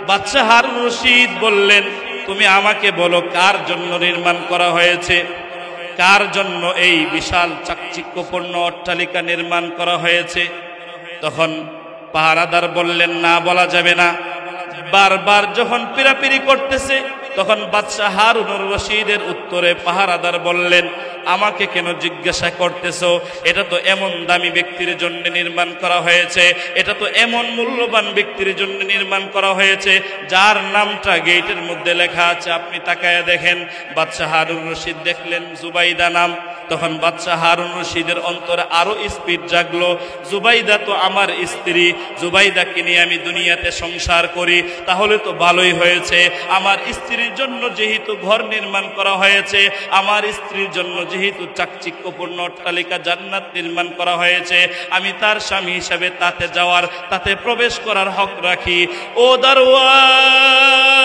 বাদশা হারুন রশিদ বললেন, তুমি আমাকে বলো কার জন্য নির্মাণ করা হয়েছে, কার জন্য এই বিশাল চাকচিক্যপূর্ণ অট্টালিকা নির্মাণ করা হয়েছে? তখন পাহারাদার বললেন, না, বলা যাবে না। বারবার যখন পিরাপিরি করতেছে, তখন বাদশা হারুন রশিদের উত্তরে পাহারাদার বললেন, আমাকে কেন জিজ্ঞাসা করতেছো? এটা তো এমন দামি ব্যক্তির জন্য নির্মাণ করা হয়েছে, এটা তো এমন মূল্যবান ব্যক্তির জন্য নির্মাণ করা হয়েছে যার নামটা গেটের মধ্যে লেখা আছে। আপনি তাকায়া দেখেন। বাদশা হারুন রশিদ দেখলেন জুবাইদা নাম। তখন বাদশা হারুন রশিদের অন্তরে আরো স্পিড জাগলো। জুবাইদা তো আমার স্ত্রী, জুবাইদাকে নিয়ে আমি দুনিয়াতে সংসার করি, তাহলে তো ভালোই হয়েছে। আমার স্ত্রীর জন্য যেহেতু ঘর নির্মাণ করা হয়েছে, আমার স্ত্রীর জন্য যেহেতু চাকচিক্যপূর্ণ অট্টালিকা জান্নাত নির্মাণ করা হয়েছে, আমি তার স্বামী হিসাবে তাতে যাওয়ার, তাতে প্রবেশ করার হক রাখি। ও দারোয়ান,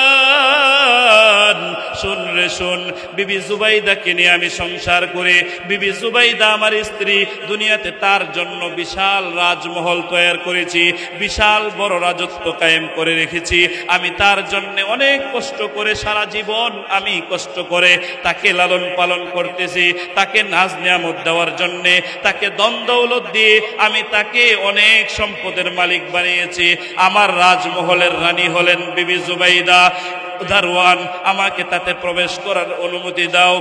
শুন রে শুন, বিবি জুবাইদাকে নিয়ে আমি সংসার করে, বিবি জুবাইদা আমার স্ত্রী, দুনিয়াতে তার জন্য বিশাল রাজমহল তৈরি করেছি, বিশাল বড় রাজত্ব কায়েম করে রেখেছি। আমি তার জন্য অনেক কষ্ট করে, সারা জীবন আমি কষ্ট করে তাকে লালন পালন করতেছি, তাকে নাজ নিয়ামত দেওয়ার জন্য, তাকে ধন দৌলত দিয়ে আমি তাকে অনেক সম্পদের মালিক বানিয়েছি। আমার রাজমহলের রানী হলেন বিবি জুবাইদা। দারোয়ান, আমাকে তাতে প্রবেশ করার অনুমতি দাও।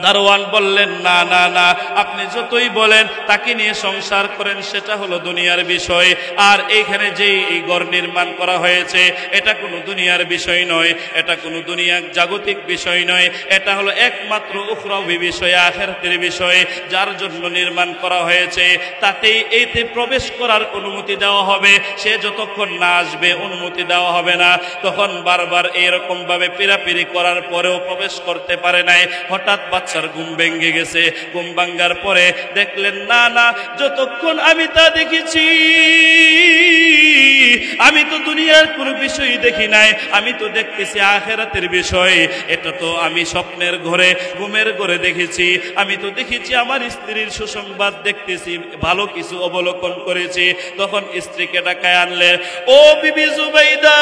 দারোয়ান বললেন, না না না, আপনি যতই বলেন তাকে নিয়ে সংসার করেন, সেটা হলো দুনিয়ার বিষয়। আর এইখানে যে এই ঘর নির্মাণ করা হয়েছে, এটা কোনো দুনিয়ার বিষয় নয়, এটা কোনো দুনিয়ার জাগতিক বিষয় নয়, এটা হলো একমাত্র উখরাবি বিষয়, আখিরাতের বিষয়। যার জন্য নির্মাণ করা হয়েছে তাতেই এইতে প্রবেশ করার অনুমতি দেওয়া হবে, সে যতক্ষণ না আসবে অনুমতি দেওয়া হবে না। তখন বারবার এরকম ভাবে পিরাপিরি করার পরেও প্রবেশ করতে পারে নাই। হঠাৎ বাচ্চার ঘুম ভেঙে গেছে। ঘুম ভাঙ্গার পরে দেখলেন, না না, যতক্ষণ আমি তা দেখেছি, আমি তো দুনিয়ার কোনো বিষয় দেখি নাই, আমি তো দেখতেছি আখিরাতের বিষয়। এটা তো আমি স্বপ্নের ঘরে, ঘুমের ঘরে দেখেছি। আমি তো দেখেছি আমার স্ত্রীর সুসংবাদ দেখতেছি, ভালো কিছু অবলোকন করেছি। তখন স্ত্রীকে ডাকায় আনলেন, ও বিবি জুবাইদা,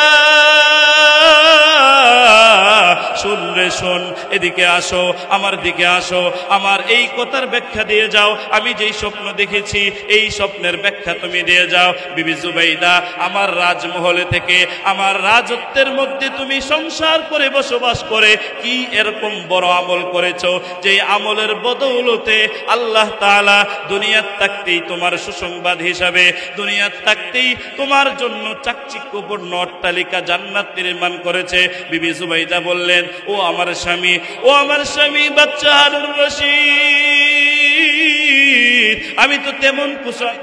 শুন রে শোন, এদিকে আসো, আমার দিকে আসো, আমার এই কথার ব্যাখ্যা দিয়ে যাও। আমি যেই স্বপ্ন দেখেছি এই স্বপ্নের ব্যাখ্যা তুমি দিয়ে যাও। বিবি জুবাইদা, আমার রাজমহলে থেকে, আমার রাজত্বের মধ্যে তুমি সংসার করে বসবাস করে কি এরকম বড় আমল করেছো, যে আমলের বদৌলতে আল্লাহ তাআলা দুনিয়ার থাকতেই তোমার সুসংবাদ হিসাবে, দুনিয়ার থাকতেই তোমার জন্য চাকচিক্যপূর্ণ অট্টালিকা জান্নাত নির্মাণ করেছে। বিবি জুবাইদা বললেন, ও আমার স্বামী, ও আমার স্বামী বাদশা হারুন রশিদ, আমি তো তেমন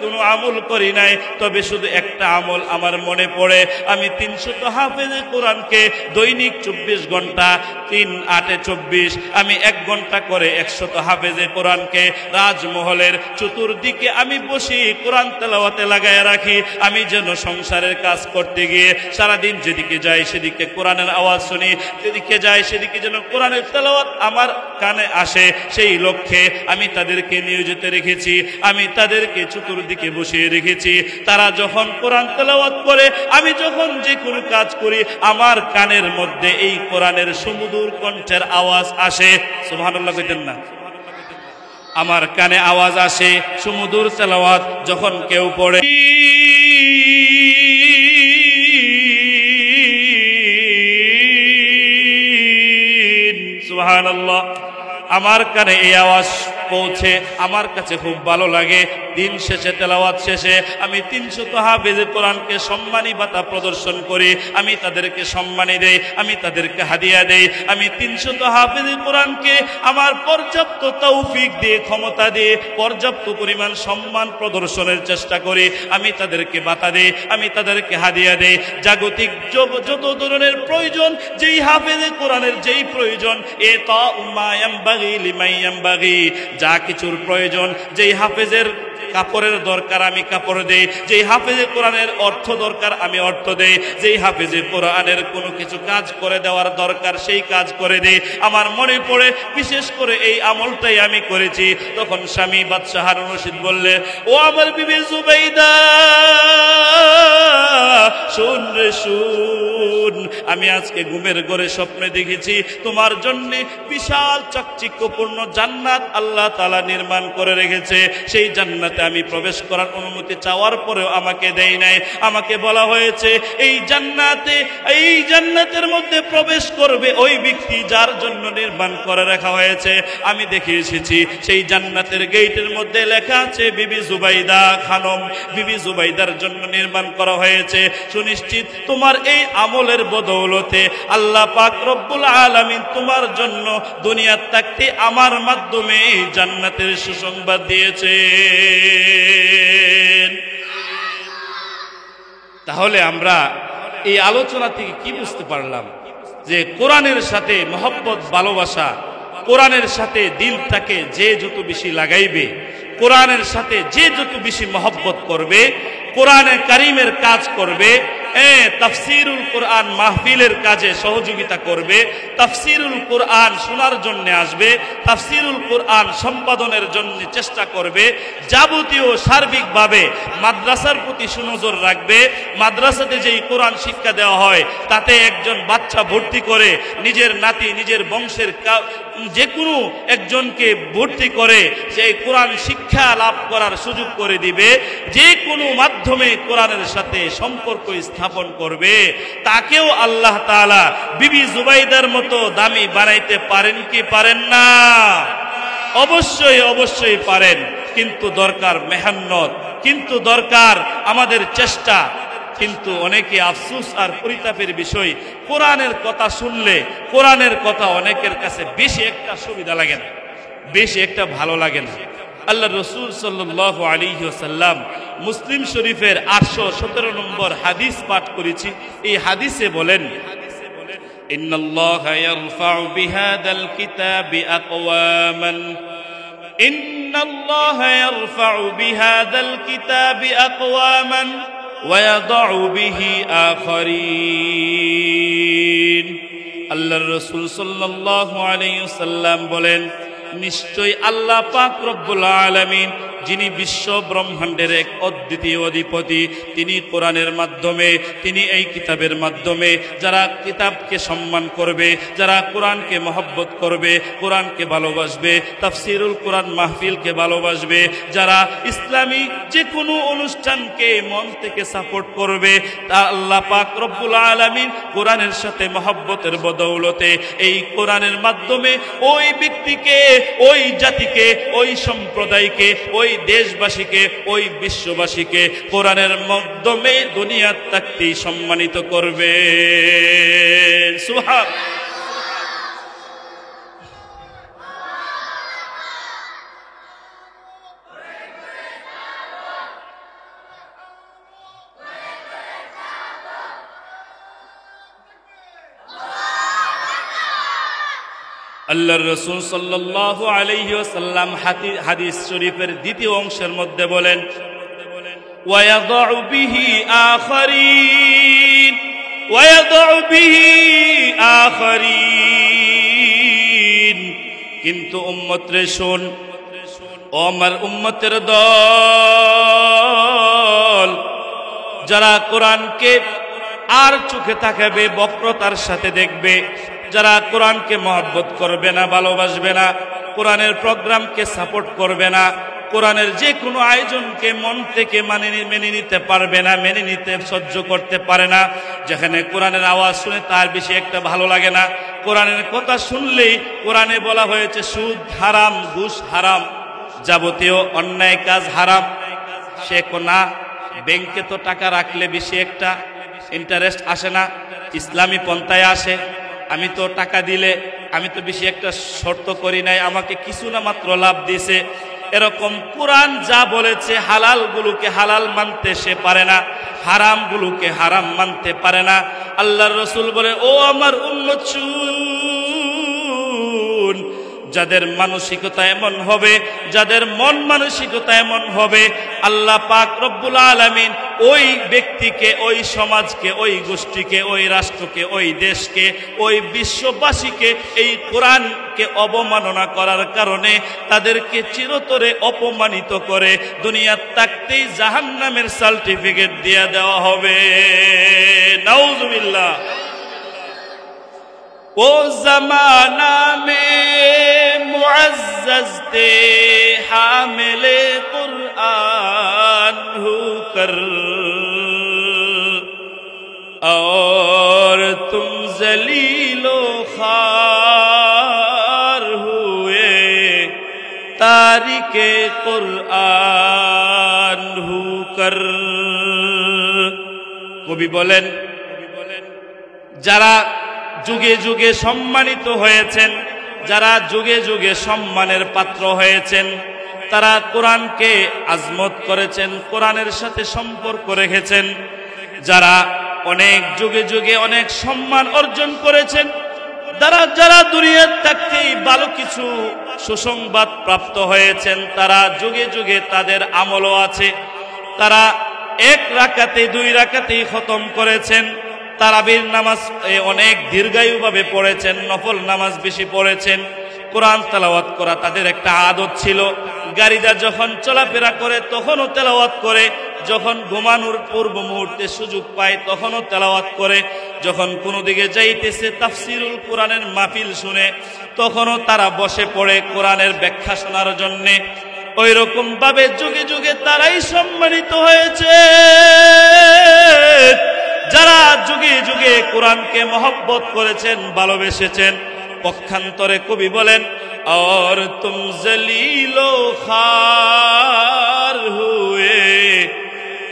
কোনো আমল করি নাই, তবে শুধু একটা আমল আমার মনে পড়ে। আমি 300 হাফেজে কোরআনকে দৈনিক 24 ঘন্টা, 3 8 24, আমি 1 ঘন্টা করে 100 হাফেজে কোরআনকে রাজমহলের চতুর্দিকে আমি বসি কোরআন তেলাওয়াতে লাগায় রাখি। আমি যেন সংসারের কাজ করতে গিয়ে সারাদিন যেদিকে যাই সেদিকে কোরআনের আওয়াজ শুনি, যেদিকে যাই সেদিকে যেন কোরআনের তেলাওয়াত আমার কানে আসে, সেই লক্ষ্যে আমি তাদেরকে নিয়োজিত দেখেছি, আমি তাদেরকে চতুর্দিকে বসিয়ে রেখেছি। তারা যখন কোরআন তেলাওয়াত করে, আমি যখন যে কোনো কাজ করি, আমার কানের মধ্যে এই কোরআনের সুমধুর কণ্ঠের আওয়াজ আসে। সুবহানাল্লাহ কইতেন না? আমার কানে আওয়াজ আসে সুমধুর তেলাওয়াত যখন কেউ পড়ে। সুবহানাল্লাহ, আমার কানে এই আওয়াজ পৌঁছে আমার কাছে খুব ভালো লাগে। দিন শেষে, তেলাওয়াত শেষে আমি 300 হাফেজ কোরআনকে সম্মানী বাতা প্রদর্শন করি, আমি তাদেরকে সম্মানী দেই, আমি তাদেরকে হাদিয়া দেই। আমি 300 হাফেজ কোরআনকে আমার পর্যাপ্ত তৌফিক দিয়ে, ক্ষমতা দিয়ে পর্যাপ্ত পরিমাণ সম্মান প্রদর্শনের চেষ্টা করি। আমি তাদেরকে বাতা দেই, আমি তাদেরকে হাদিয়া দেই। জাগতিক যত ধরনের প্রয়োজন, যেই হাফেজ কোরআনের যেই প্রয়োজন, এ তা উম্মা ইয়ামবাগি লিমান ইয়ামবাগি, যা কিছুর প্রয়োজন, যেই হাফেজের কাপড়ের দরকার আমি কাপড় দেই, যেই হাফেজে কোরআনের অর্থ দরকার আমি অর্থ দেই, যেই হাফেজে কোরআনের কোনো কিছু কাজ করে দেওয়ার দরকার সেই কাজ করে দেই। আমার মনে পড়ে বিশেষ করে এই আমলটাই আমি করেছি। তখন স্বামী বাদশাহ হারুন রশিদ বললে, ও আমার বিবি জুবাইদা, শুন রে শুন, আমি আজকে ঘুমের ঘরে স্বপ্নে দেখেছি তোমার জন্য বিশাল চাকচিক্যপূর্ণ জান্নাত আল্লাহ তাআলা নির্মাণ করে রেখেছে। সেই জান্নাতে আমি প্রবেশ করার অনুমতি চাওয়ার পরেও আমাকে দেয় নাই। আমাকে বলা হয়েছে এই জান্নাতের মধ্যে প্রবেশ করবে ওই ব্যক্তি যার জন্য নির্মাণ করে রাখা হয়েছে। আমি দেখে এসেছি সেই জান্নাতের গেটের মধ্যে লেখা আছে বিবি জুবাইদা খানম, বিবি জুবাইদার জন্য নির্মাণ করা হয়েছে। সুনিশ্চিত তোমার এই আমলের বদৌলতে আল্লাহ পাক রব্বুল আলামিন তোমার জন্য দুনিয়ার থাকতে আমার মাধ্যমে এই জান্নাতের সুসংবাদ দিয়েছে। তাহলে আমরা এই আলোচনা থেকে কি বুঝতে পারলাম? যে কোরআনের সাথে মহব্বত, ভালোবাসা, কোরআনের সাথে দিলটাকে যে যত বেশি লাগাইবে, কোরআনের সাথে যে যত বেশি মহব্বত করবে, কোরআনে কারিমের কাজ করবে, তাফসিরুল কোরআন মাহফিলের কাজে সহযোগিতা করবে, তাফসিরুল কোরআন শোনার জন্য আসবে, তাফসিরুল কোরআন সম্পাদনের জন্য চেষ্টা করবে, যাবতীয় সার্বিকভাবে মাদ্রাসার প্রতি সুনজর রাখবে। মাদ্রাসাতে যেই কোরআন শিক্ষা দেওয়া হয় তাতে একজন বাচ্চা ভর্তি করে নিজের নাতি, নিজের বংশের যে কোনো একজনকে ভর্তি করে সেই কোরআন শিক্ষা লাভ করার সুযোগ করে দিবে। যে কোনো মাধ্যমে কোরআনের সাথে সম্পর্ক স্থাপন করবে, তাকেও আল্লাহ তাআলা বিবি জুবাইদার মতো দামি বানাইতে পারেন কি পারেন না? অবশ্যই অবশ্যই পারেন, কিন্তু দরকার মেহনত, কিন্তু দরকার আমাদের চেষ্টা। কিন্তু অনেকে আফসোস আর পরিতাপের বিষয়, কোরআনের কথা শুনলে, কোরআনের কথা অনেকের কাছে বেশি একটা সুবিধা লাগে না, বেশি একটা ভালো লাগে না। আল্লাহ রসুল সাল্লাল্লাহু আলাইহি ওয়াসাল্লাম মুসলিম শরীফের 817 নম্বর হাদিস পাঠ করেছি। এই হাদিসে বলেন, ইন্নাল্লাহা ইয়ারফাউ বিহাদাল কিতাবি আকওয়ামান, ইন্নাল্লাহা ইয়ারফাউ বিহাদাল কিতাবি আকওয়ামান ওয়া ইয়াদউ বিহি আখারিন। আল্লাহর রাসূল সাল্লাল্লাহু আলাইহি ওয়াসাল্লাম বলেন, নিশ্চয় আল্লাহ পাক রব্বুল আলামিন, যিনি বিশ্ব ব্রহ্মাণ্ডের এক অদ্বিতীয় অধিপতি, তিনি কোরআনের মাধ্যমে, তিনি এই কিতাবের মাধ্যমে যারা কিতাবকে সম্মান করবে, যারা কোরআনকে মহব্বত করবে, কোরআনকে ভালোবাসবে, তাফসিরুল কোরআন মাহফিলকে ভালোবাসবে, যারা ইসলামী যে কোনো অনুষ্ঠানকে মন থেকে সাপোর্ট করবে, তা আল্লাহ পাক রব্বুল আলামিন কোরআনের সাথে মহব্বতের বদৌলতে এই কোরআনের মাধ্যমে ওই ব্যক্তিকে, ওই জাতিকে, ওই সম্প্রদায়কে, ওই দেশবাসীকে, ওই বিশ্ববাসীকে কোরআনের মাধ্যমে দুনিয়ার থাকতেই সম্মানিত করবে। সুবহান। আল্লাহর রাসূল সাল্লাল্লাহু আলাইহি ওয়াসাল্লাম হাদিস শরীফের দ্বিতীয় অংশের মধ্যে বলেন, ওয়া ইয়াদউ বিহি আখারিন, ওয়া ইয়াদউ বিহি আখারিন। কিন্তু উম্মত রে শোন, ও আমার উম্মতের দল, যারা কোরআনকে আর চোখে তাকাবে, বক্রতার সাথে দেখবে, যারা কোরআনকে মহব্বত করবে না, ভালোবাসবে না, কোরআনের প্রোগ্রামকে সাপোর্ট করবে না, কোরআনের যে কোনো আয়োজনকে মন থেকে মেনে নিতে পারবে না, মেনে নিতে সহ্য করতে পারে না, যেখানে কোরআনের আওয়াজ শুনে তার বেশি একটা ভালো লাগে না, কোরআনের কথা শুনলেই, কোরআনে বলা হয়েছে সুদ হারাম, ঘুষ হারাম, যাবতীয় অন্যায় কাজ হারাম, সে কোনা ব্যাংকে তো টাকা রাখলে বেশি একটা ইন্টারেস্ট আসে না, ইসলামী পন্থায় আসে, আমি তো টাকা দিলে আমি তো বেশি একটা শর্ত করি নাই, আমাকে কিছু না মাত্র লাভ দিছে। এরকম কোরআন যা বলেছে হালালগুলোকে হালাল মানতে সে পারে না, হারামগুলোকে হারাম মানতে পারে না। আল্লাহর রাসূল বলে, ও আমার উম্মত শুন, যাদের মানসিকতা এমন হবে, যাদের মন মানসিকতা এমন হবে, আল্লাহ পাক রব্বুল আলামিন ওই ব্যক্তিকে, ওই সমাজকে, ওই গোষ্ঠীকে, ওই রাষ্ট্রকে, ওই দেশকে, ওই বিশ্ববাসীকে এই কোরআনকে অবমাননা করার কারণে তাদেরকে চিরতরে অপমানিত করে দুনিয়ার থাকতেই জাহান্নামের সার্টিফিকেট দিয়ে দেওয়া হবে। নাউজুবিল্লাহ। वो जमाना में मुअज़्ज़ज़ थे हामिले कुरान होकर, और तुम ज़लीलो ख़ार हुए तारिके कुरान होकर। কবি বলেন, যারা যুগে যুগে সম্মানিত হয়েছেন, যারা যুগে যুগে সম্মানের পাত্র হয়েছেন, তারা কোরআনকে আজমত করেছেন, কোরআনের সাথে সম্পর্ক রেখেছেন। যারা অনেক যুগে যুগে অনেক সম্মান অর্জন করেছেন, যারা দুনিয়ার থাকতেই ভালো কিছু সুসংবাদ প্রাপ্ত হয়েছেন, তারা যুগে যুগে তাদের আমলও আছে। তারা এক রাকাতে, দুই রাকাতেই খতম করেছেন, তারাবির নামাজ অনেক দীর্ঘায়ুভাবে পড়েছেন, নফল নামাজ বেশি পড়েছেন। কোরআন তেলাওয়াত করা তাদের একটা আদত ছিল। গাড়িটা যখন চলাফেরা করে তখনও তেলাওয়াত করে, যখন ঘুমানোর পূর্ব মুহূর্তে সুযোগ পায় তখনও তেলাওয়াত করে, যখন কোনো দিকে যাইতেছে তাফসিরুল কোরআনের মাহফিল শুনে তখনও তারা বসে পড়ে কোরআনের ব্যাখ্যা শোনার জন্যে। ওই রকম ভাবে যুগে যুগে তারাই সম্মানিত হয়েছে, যারা যুগে যুগে কোরআনকে মহব্বত করেছেন, ভালোবেসেছেন। পক্ষান্তরে কবি বলেন, और तुम जलीलो खार हुए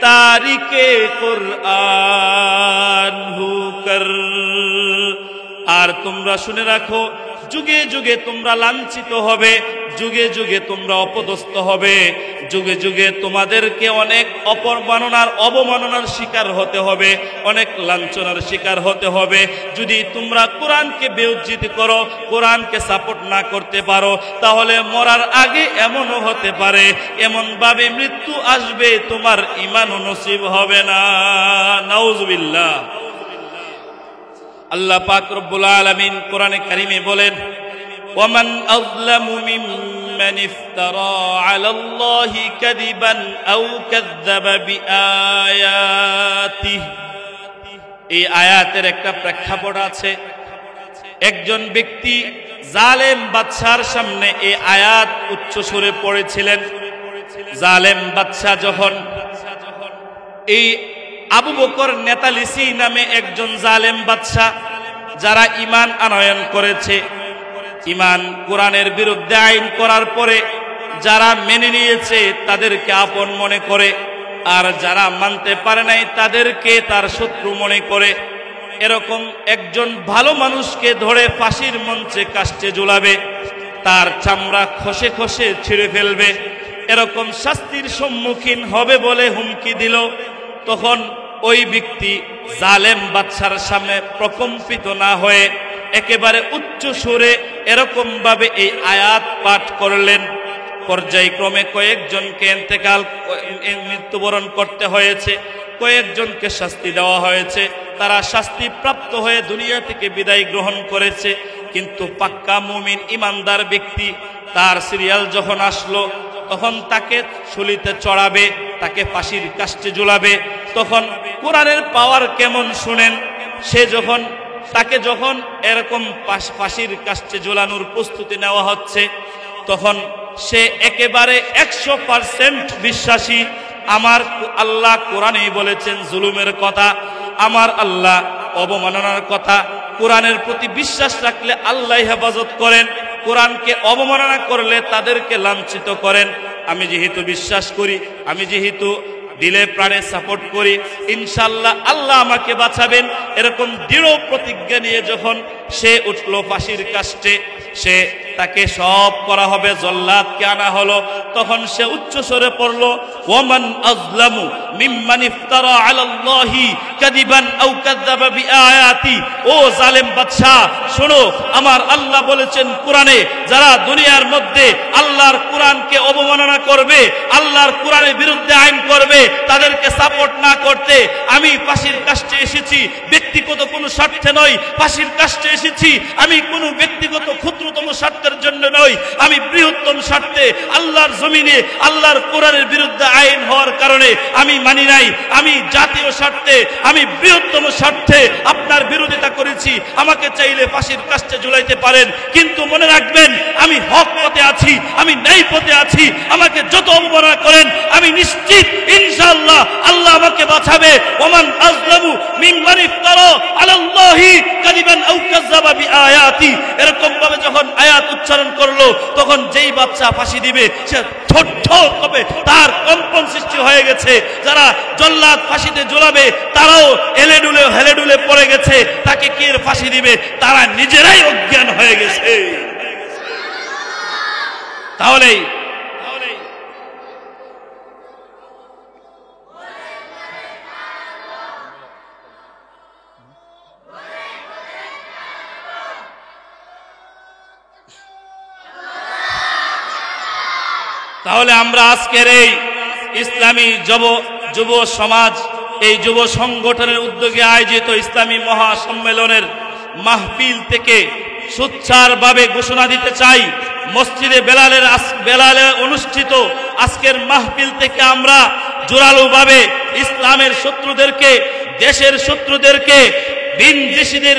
तारिके कुरान होकर। আর তোমরা শুনে রাখো, যুগে যুগে তোমরা লাঞ্ছিত হবে, যুগে যুগে তোমরা অপদস্থ হবে, যুগে যুগে তোমাদেরকে অনেক অবমাননার শিকার হতে হবে, অনেক লাঞ্ছনার শিকার হতে হবে। যদি তোমরা কোরআনকে বেইজ্জতি করো, কোরআনকে সাপোর্ট না করতে পারো, তাহলে মরার আগে এমনও হতে পারে, এমন ভাবে মৃত্যু আসবে তোমার ঈমানও নসিব হবে না। নাউজুবিল্লাহ। আল্লাহ পাক রব্বুল আলামিন কোরআনে কারিমে বলেন, ওয়ামান আযলামু মিম্মান ইফতারা আলাল্লাহি কাযিবান আও কাযযাবা বিআয়াতিহি। এই আয়াতের একটা প্রেক্ষাপট আছে। একজন ব্যক্তি জালেম বাদশার সামনে এই আয়াত উচ্চ সুরে পড়েছিলেন। জালেম বাদশা যখন এই আবু বকর নেতালিসি নামে একজন জালেম বাদশা, যারা ঈমান আনয়ন করেছে, ঈমান কোরআনের বিরুদ্ধে আইন করার পরে যারা মেনে নিয়েছে তাদেরকে আপন মনে করে, আর যারা মানতে পারে নাই তাদেরকে তার শত্রু মনে করে, এরকম একজন ভালো মানুষকে ধরে ফাঁসির মঞ্চে কাস্টে ঝুলাবে, তার চামড়া খসে খসে ছিঁড়ে ফেলবে, এরকম শাস্তির সম্মুখীন হবে বলে হুমকি দিল। তখন ওই ব্যক্তি জালেম বাদশার সামনে প্রকম্পিত না হয়ে একেবারে উচ্চ সুরে এরকম ভাবে এই আয়াত পাঠ করলেন। পর্যায়ক্রমে কয়েকজনকে মৃত্যুবরণ করতে হয়েছে, কয়েকজনকে শাস্তি দেওয়া হয়েছে, তারা শাস্তি প্রাপ্ত হয়ে দুনিয়া থেকে বিদায় গ্রহণ করেছে। কিন্তু পাক্কা মুমিন ইমানদার ব্যক্তি, তার সিরিয়াল যখন আসলো, তখন তাকে শুলিতে চড়াবে, তাকে ফাঁসির কাস্টে ঝুলাবে। তখন কোরআনের পাওয়ার কেমন শুনেন, সে যখন তাকে যখন এরকম ফাঁসির কাস্টে ঝুলানোর প্রস্তুতি নেওয়া হচ্ছে, তখন সে একেবারে 100% বিশ্বাসী। আমার আল্লাহ কোরআনেই বলেছেন জুলুমের কথা, আমার আল্লাহ অবমাননার কথা। কোরআনের প্রতি বিশ্বাস রাখলে আল্লাহ হেফাজত করেন, কোরআনকে অবমাননা করলে তাদেরকে লাঞ্ছিত করেন। আমি যেহেতু বিশ্বাস করি, আমি যেহেতু দিলে প্রাণে সাপোর্ট করি, ইনশাআল্লাহ আল্লাহ আমাকে বাঁচাবেন, এরকম দৃঢ় প্রতিজ্ঞা নিয়ে যখন সে উঠল ফাঁসির কাস্টে, সে তাকে সব করা হবে, জল্লাদকে আনা হলো, তখন সে উচ্চ স্বরে পড়ল, ওয়ামান আযলামু মিম্মান ইফতারা আলাল্লাহি কাযিবান আও কাযাবা বিআয়াতি। ও জালেম বাদশা, শোনো, আমার আল্লাহ বলেছেন কোরআনে, যারা দুনিয়ার মধ্যে আল্লাহর কোরআনকে অবমাননা করবে, আল্লাহর কোরআনের বিরুদ্ধে আইন করবে, তাদেরকে সাপোর্ট না করতে আমি ফাঁসির কাস্টে এসেছি। ব্যক্তিগত কোনো স্বার্থে নয়, ফাঁসির কাস্টে এসেছি আমি কোনো ব্যক্তিগত ক্ষুদ্রতম স্বার্থের জন্য নয়, আমি বৃহত্তম স্বার্থে আল্লাহর জমিনে আল্লাহর কোরআনের বিরুদ্ধে আইন হওয়ার কারণে আমি মানি নাই। আমি জাতীয় স্বার্থে, আমি বৃহত্তম স্বার্থে আপনার বিরোধিতা করেছি। আমাকে চাইলে ফাঁসির কাস্টে ঝুলাইতে পারেন, কিন্তু মনে রাখবেন আমি হক পথে আছি, আমি ন্যায় পথে আছি। আমাকে যত অবমাননা করেন আমি নিশ্চিত ইনশাআল্লাহ আল্লাহ আমাকে বাঁচাবে। ওমান আযলামু মিম্মান ইফতারা আলাল্লাহি কাযিবান আও কাযাবা বিআয়াতি। এরকম ভাবে যখন আয়াত উচ্চারণ করলো, তখন যেই বাচ্চা ফাঁসি দিবে সে থরথর হবে, তার কম্পন সৃষ্টি হয়ে গেছে। যারা জল্লাদ ফাঁসিতে ঝোলাবে তারাও এলেডুলে হেলেডুলে পড়ে গেছে, তাকে কে ফাঁসি দিবে তারা নিজেরাই অজ্ঞান হয়ে গেছে। তাহলেই তাহলে আমরা আজকের এই ইসলামী যুব সমাজ, এই যুব সংগঠনের উদ্যোগে আয়োজিত ইসলামী মহাসম্মেলনের মাহফিল থেকে সুচ্চারভাবে ঘোষণা দিতে চাই, মসজিদে বেলালে অনুষ্ঠিত আজকের মাহফিল থেকে আমরা জোরালোভাবে ইসলামের শত্রুদেরকে, দেশের শত্রুদেরকে, বিনদেশীদের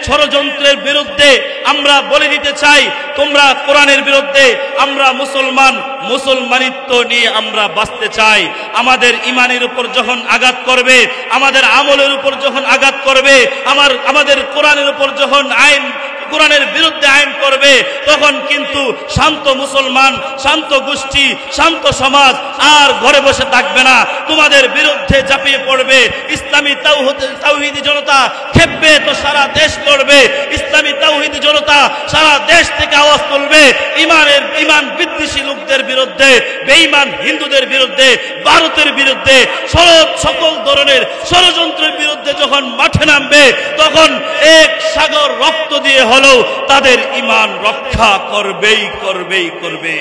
ষড়যন্ত্রের বিরুদ্ধে আমরা বলে দিতে চাই, তোমরা কোরআনের বিরুদ্ধে, আমরা মুসলমান, মুসলমানিত্ব নিয়ে আমরা বাঁচতে চাই। আমাদের ইমানের উপর যখন আঘাত করবে, আমাদের আমলের উপর যখন আঘাত করবে, আমাদের কোরআনের উপর যখন কোরআনের বিরুদ্ধে আইন করবে, তখন কিন্তু শান্ত মুসলমান, শান্ত গোষ্ঠী, শান্ত সমাজ আর ঘরে বসে থাকবে না, তোমাদের বিরুদ্ধে ঝাঁপিয়ে পড়বে। ইসলামী তাওহীদি জনতা খেপবে তো সারা দেশ লড়বে। ইসলামী তাওহীদি জনতা সারা দেশ থেকে আওয়াজ তুলবে ইমান বিদ্বেষী লোকদের বিরুদ্ধে, বেঈমান হিন্দুদের বিরুদ্ধে, ভারতের বিরুদ্ধে, সকল ধরনের ষড়যন্ত্রের বিরুদ্ধে যখন মাঠে নামবে, তখন এক সাগর রক্ত দিয়ে হলেও তাদের ঈমান রক্ষা করবে।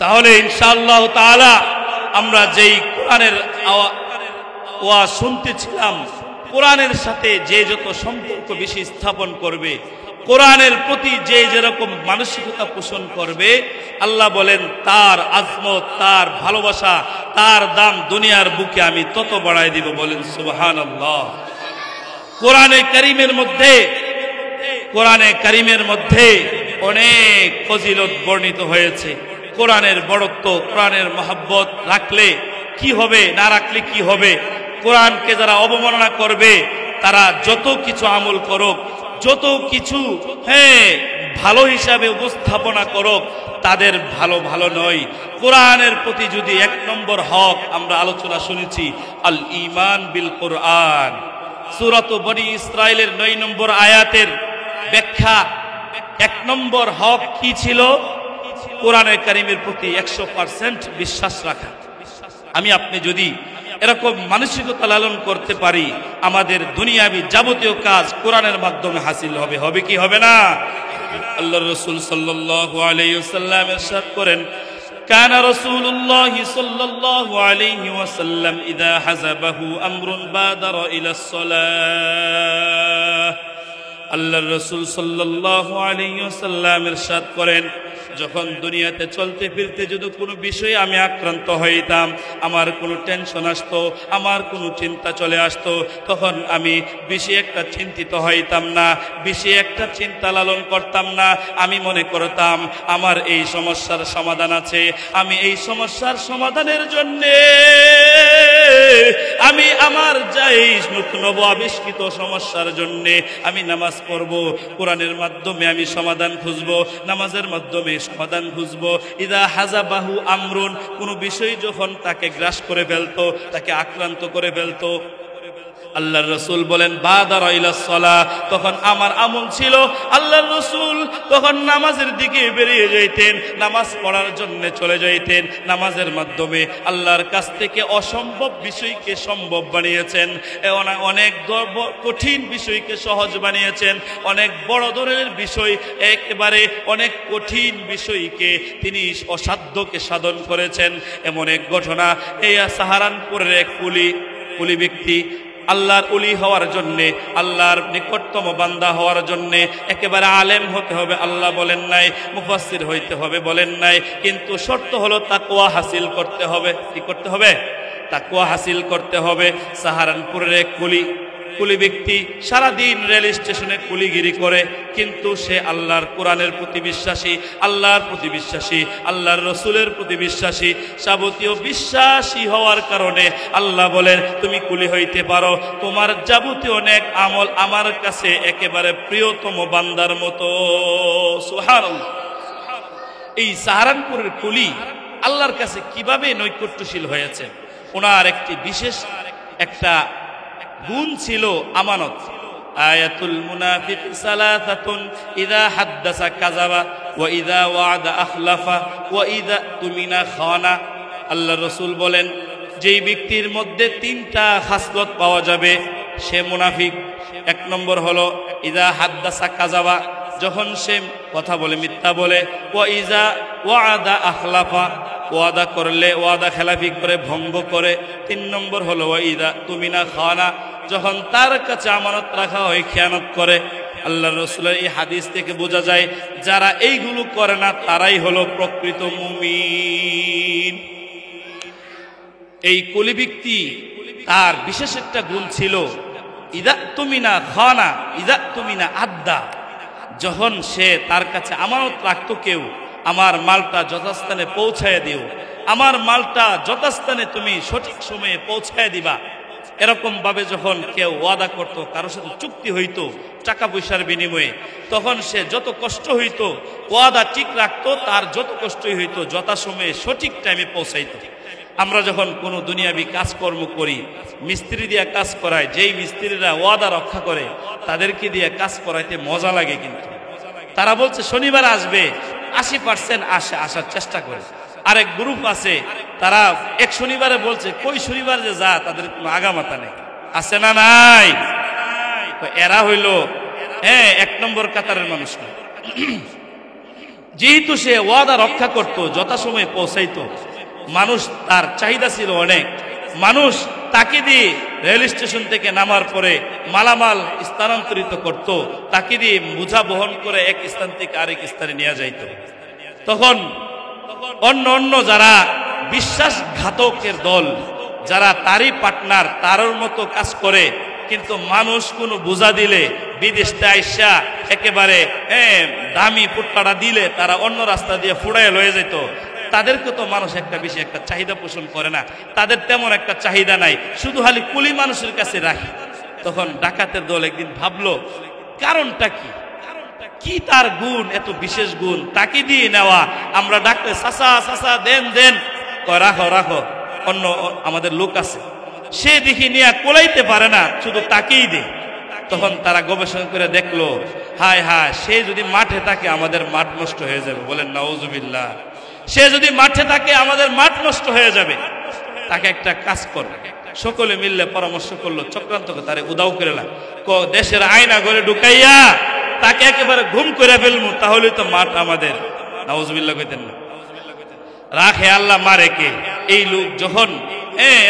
তাহলে ইনশাআল্লাহ তাআলা আমরা যেই কোরআনের ওয়াজ শুনতেছিলাম, কোরআনের সাথে যে যত সম্পর্ক বেশি স্থাপন করবে, কোরআনের প্রতি যে যেরকম মানসিকতা পোষণ করবে, আল্লাহ বলেন তার আজমত, তার ভালোবাসা, তার দাম দুনিয়ার বুকে আমি তত বাড়ায় দিব। বলেন সুবহানাল্লাহ। কোরআনে কারিমের মধ্যে অনেক ফজিলত বর্ণিত হয়েছে। কোরআনের বড়ত্ব, কোরআনের মহব্বত রাখলে কি হবে, না রাখলে কি হবে। কোরআনকে যারা অবমাননা করবে, তারা যত কিছু আমল করুক, যত কিছু ভালো হিসাবে উপস্থাপনা করুক, তাদের ভালো নয়। কোরআনের প্রতি যদি 1 নম্বর হক আমরা আলোচনা শুনেছি, আল ঈমান বিল কোরআন। সূরাত বনী ইসরাইলের 9 নম্বর আয়াতের ব্যাখ্যা, 1 নম্বর হক কি ছিল? কোরআনের কারীমের প্রতি 100% বিশ্বাস রাখা। আমি আপনি যদি এরকম মানসিকতা লালন করতে পারি, আমাদের দুনিয়াবি যাবতীয় কাজ কোরআনের মাধ্যমে হাসিল হবে কি হবে না? আল্লাহর রাসূল সাল্লাল্লাহু আলাইহি ওয়াসাল্লাম ইরশাদ করেন, কানা রাসূলুল্লাহ সাল্লাল্লাহু আলাইহি ওয়াসাল্লাম ইযা হাযাবাহু আমরুন বাদারা ইলাস সালাহ আল্লাহর রাসূল সাল্লাল্লাহু আলাইহি ওয়াসাল্লাম ইরশাদ করেন, যখন দুনিয়াতে চলতে ফিরতে যদি কোনো বিষয়ে আমি আক্রান্ত হইতাম, আমার কোনো টেনশন আসতো, আমার কোনো চিন্তা চলে আসতো, তখন আমি বেশি একটা চিন্তিত হইতাম না, বেশি একটা চিন্তা লালন করতাম না। আমি মনে করতাম আমার এই সমস্যার সমাধান আছে, আমি এই সমস্যার সমাধানের জন্যে আমি আমার যাই নব আবিষ্কৃত সমস্যার জন্যে আমি নামাজ পড়ব, কোরআনের মাধ্যমে আমি সমাধান খুঁজবো, নামাজের মাধ্যমে সমাধান খুঁজবো। ইদা হাজাবাহু আমরুন, কোনো বিষয় যখন তাকে গ্রাস করে ফেলতো, তাকে আক্রান্ত করে ফেলতো, আল্লাহর রাসূল বলেন বাদারা ইলাস সালাহ, তখন আমার আমল ছিল আল্লাহর রাসূল তখন নামাজের দিকে বেরিয়ে যাইতেন, নামাজ পড়ার জন্য চলে যাইতেন। নামাজের মাধ্যমে আল্লাহর কাছ থেকে অসম্ভব বিষয়কে সম্ভব বানিয়েছেন, অনেক কঠিন বিষয়কে সহজ বানিয়েছেন, অনেক বড় ধরনের বিষয়, একেবারে অনেক কঠিন বিষয়কে তিনি অসাধ্যকে সাধন করেছেন। এমন এক ঘটনা, এই সাহারানপুরের এক কুলি ব্যক্তি আল্লাহর ওলি হওয়ার জন্যে, আল্লাহর নিকটতম বান্দা হওয়ার জন্যে একেবারে আলেম হতে হবে আল্লাহ বলেন নাই, মুফাসসির হইতে হবে বলেন নাই, কিন্তু শর্ত হলো তাকওয়া হাসিল করতে হবে। কি করতে হবে? তাকওয়া হাসিল করতে হবে। সাহারানপুরের এক কুলি ব্যক্তি সারাদিন রেল স্টেশনে কুলিগিরি করে, কিন্তু সে আল্লাহর কোরআনের প্রতি বিশ্বাসী, আল্লাহর প্রতি বিশ্বাসী, আল্লাহর রসুলের প্রতি বিশ্বাসী, যাবতীয় বিশ্বাসী হওয়ার কারণে আল্লাহ বলেন তুমি কুলি হইতে পারো, তোমার যাবতীয় অনেক আমল আমার কাছে একেবারে প্রিয়তম বান্দার মতো। সুবহানাল্লাহ। এই সাহারানপুরের কুলি আল্লাহর কাছে কিভাবে নৈকট্যশীল হয়েছে? ওনার একটি বিশেষ একটা গুণ ছিল আমানত। আয়াতুল মুনাফিক সালাসাতুন ইযা হাদ্দাসা কাযাবা ওয়া ইযা ওয়া'দা আখলাফা ওয়া ইযা তুমিনা খানা। আল্লাহর রাসূল বলেন যেই ব্যক্তির মধ্যে তিনটা খাসলত পাওয়া যাবে সে মুনাফিক। এক নম্বর হলো ইযা হাদ্দাসা কাযাবা, যখন সে কথা বলে মিথ্যা বলে, ওয়া ইযা ওয়া'দা আখলাফা, ওয়াদা করলে ওয়াদা খেলাফি করে, ভঙ্গ করে। তিন নম্বর হলো ওয়াইদা তুমিনা খানা, যখন তার কাছে আমানত রাখা হয় খেয়ানত করে। আল্লাহর রাসূলের এই হাদিস থেকে বোঝা যায় যারা এইগুলো করে না তারাই হলো প্রকৃত মুমিন। এই কুলি ব্যক্তি তার বিশেষ একটা গুণ ছিল ইদা তুমিনা খানা ইদা তুমিনা আদ্দা, যখন সে তার কাছে আমানত রাখতো কেউ, আমার মালটা যথাস্থানে পৌঁছায় দিও, আমার মালটা যথাস্থানে তুমি সঠিক সময়ে পৌঁছায় দিবা, এরকম ভাবে যখন কেউ ওয়াদা করত, কারোর সাথে চুক্তি হইতো টাকা পয়সার বিনিময়ে, তখন সে যত কষ্ট হইতো ওয়াদা ঠিক রাখতো, তার যত কষ্টই হইতো যথাসময়ে সঠিক টাইমে পৌঁছাইতো। আমরা যখন কোনো দুনিয়াবি কাজকর্ম করি, মিস্ত্রি দিয়ে কাজ করায়, যেই মিস্ত্রিরা ওয়াদা রক্ষা করে তাদেরকে দিয়ে কাজ করাইতে মজা লাগে, কিন্তু তারা বলছে শনিবার আসবে, 80% আসার চেষ্টা করে। আরেক গ্রুপ আছে তারা এক শনিবারে বলছে কই শনিবার যে যা, তাদের কোনো আগামাতা নেই, আছে না নাই? তো এরা হইল এক নম্বর কাতারের মানুষ না। যেহেতু সে ওয়াদা রক্ষা করত, যথাসময়ে পৌঁছাইতো, মানুষ তার চাহিদা ছিল অনেক, মানুষ তাকে দিয়ে রেল স্টেশন থেকে নামার পরে মালামাল স্থানান্তরিত করত, তাকে দিয়ে বোঝা বহন করে এক স্থান থেকে আরেক স্থানে নিয়ে যাইত। তখন অন্য যারা বিশ্বাসঘাতকের দল, যারা তারই পার্টনার, তার মতো কাজ করে, কিন্তু মানুষ কোনো বোঝা দিলে বিদেশে আইসা একেবারে দামি পুট্টাটা দিলে তারা অন্য রাস্তা দিয়ে ফুড়াইয়া লয়ে যেত। তাদেরকে তো মানুষ বেশি একটা চাহিদা পোষণ করে না, তাদের তেমন একটা চাহিদা নাই, শুধু খালি কুলি মানুষের কাছে রাখি। তখন ডাকাতের দল একদিন ভাবলো কারণটা কি তার গুণ, এত বিশেষ গুণ, তাকে দিয়ে নেওয়া। আমরা ডাকলে চাচা দেন, রাখো, অন্য আমাদের লোক আছে, সে দেখি নিয়ে কোলাইতে পারে না, শুধু তাকেই দে। তখন তারা গবেষণা করে দেখলো হায়, সে যদি মাঠে থাকে আমাদের মাঠ নষ্ট হয়ে যাবে। বলেন নাউজুবিল্লাহ। সে যদি মাঠে থাকে আমাদের মাঠ নষ্ট হয়ে যাবে, তাকে একটা কাজ কর। সকলে মিললে পরামর্শ করলো, চক্রান্ত তারে উদাও করে দেশের আয়না ঘরে ঢুকাইয়া তাকে একেবারে ঘুম করে ফেলবো, তাহলে তো মাঠ আমাদের। নাউজুবিল্লাহ কইতেন না, রাখে আল্লাহ মারে কে। এই লোক যখন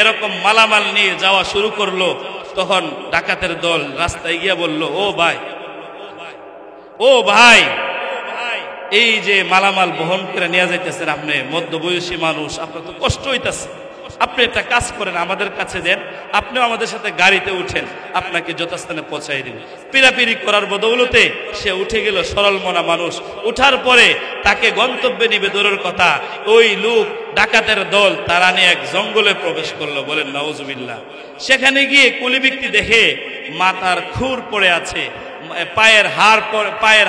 এরকম মালামাল নিয়ে যাওয়া শুরু করলো, তখন ডাকাতের দল রাস্তায় গিয়া বলল, ও ভাই, ও ভাই, এই যে মালামাল বহন করে নিয়ে যাইতেছেন, আপনি মধ্যবয়সী মানুষ, আপনার তো কষ্ট হইতেছে, আপনি একটা কাজ করেন, আমাদের কাছে দেন, আপনিও আমাদের সাথে গাড়িতে উঠেন, আপনাকে যথাস্থানে পৌঁছাই দিব। পিরাপিরি করার বদৌলতে সে উঠে গেল, সরল মনা মানুষ। উঠার পরে তাকে গন্তব্যে নিবে দূরের কথা, ওই লোক ডাকাতের দল তারা নিয়ে এক জঙ্গলে প্রবেশ করলো, বলেন নাউজুবিল্লাহ। সেখানে গিয়ে কুলি ব্যক্তি দেখে মাথার খুর পড়ে আছে, পায়ের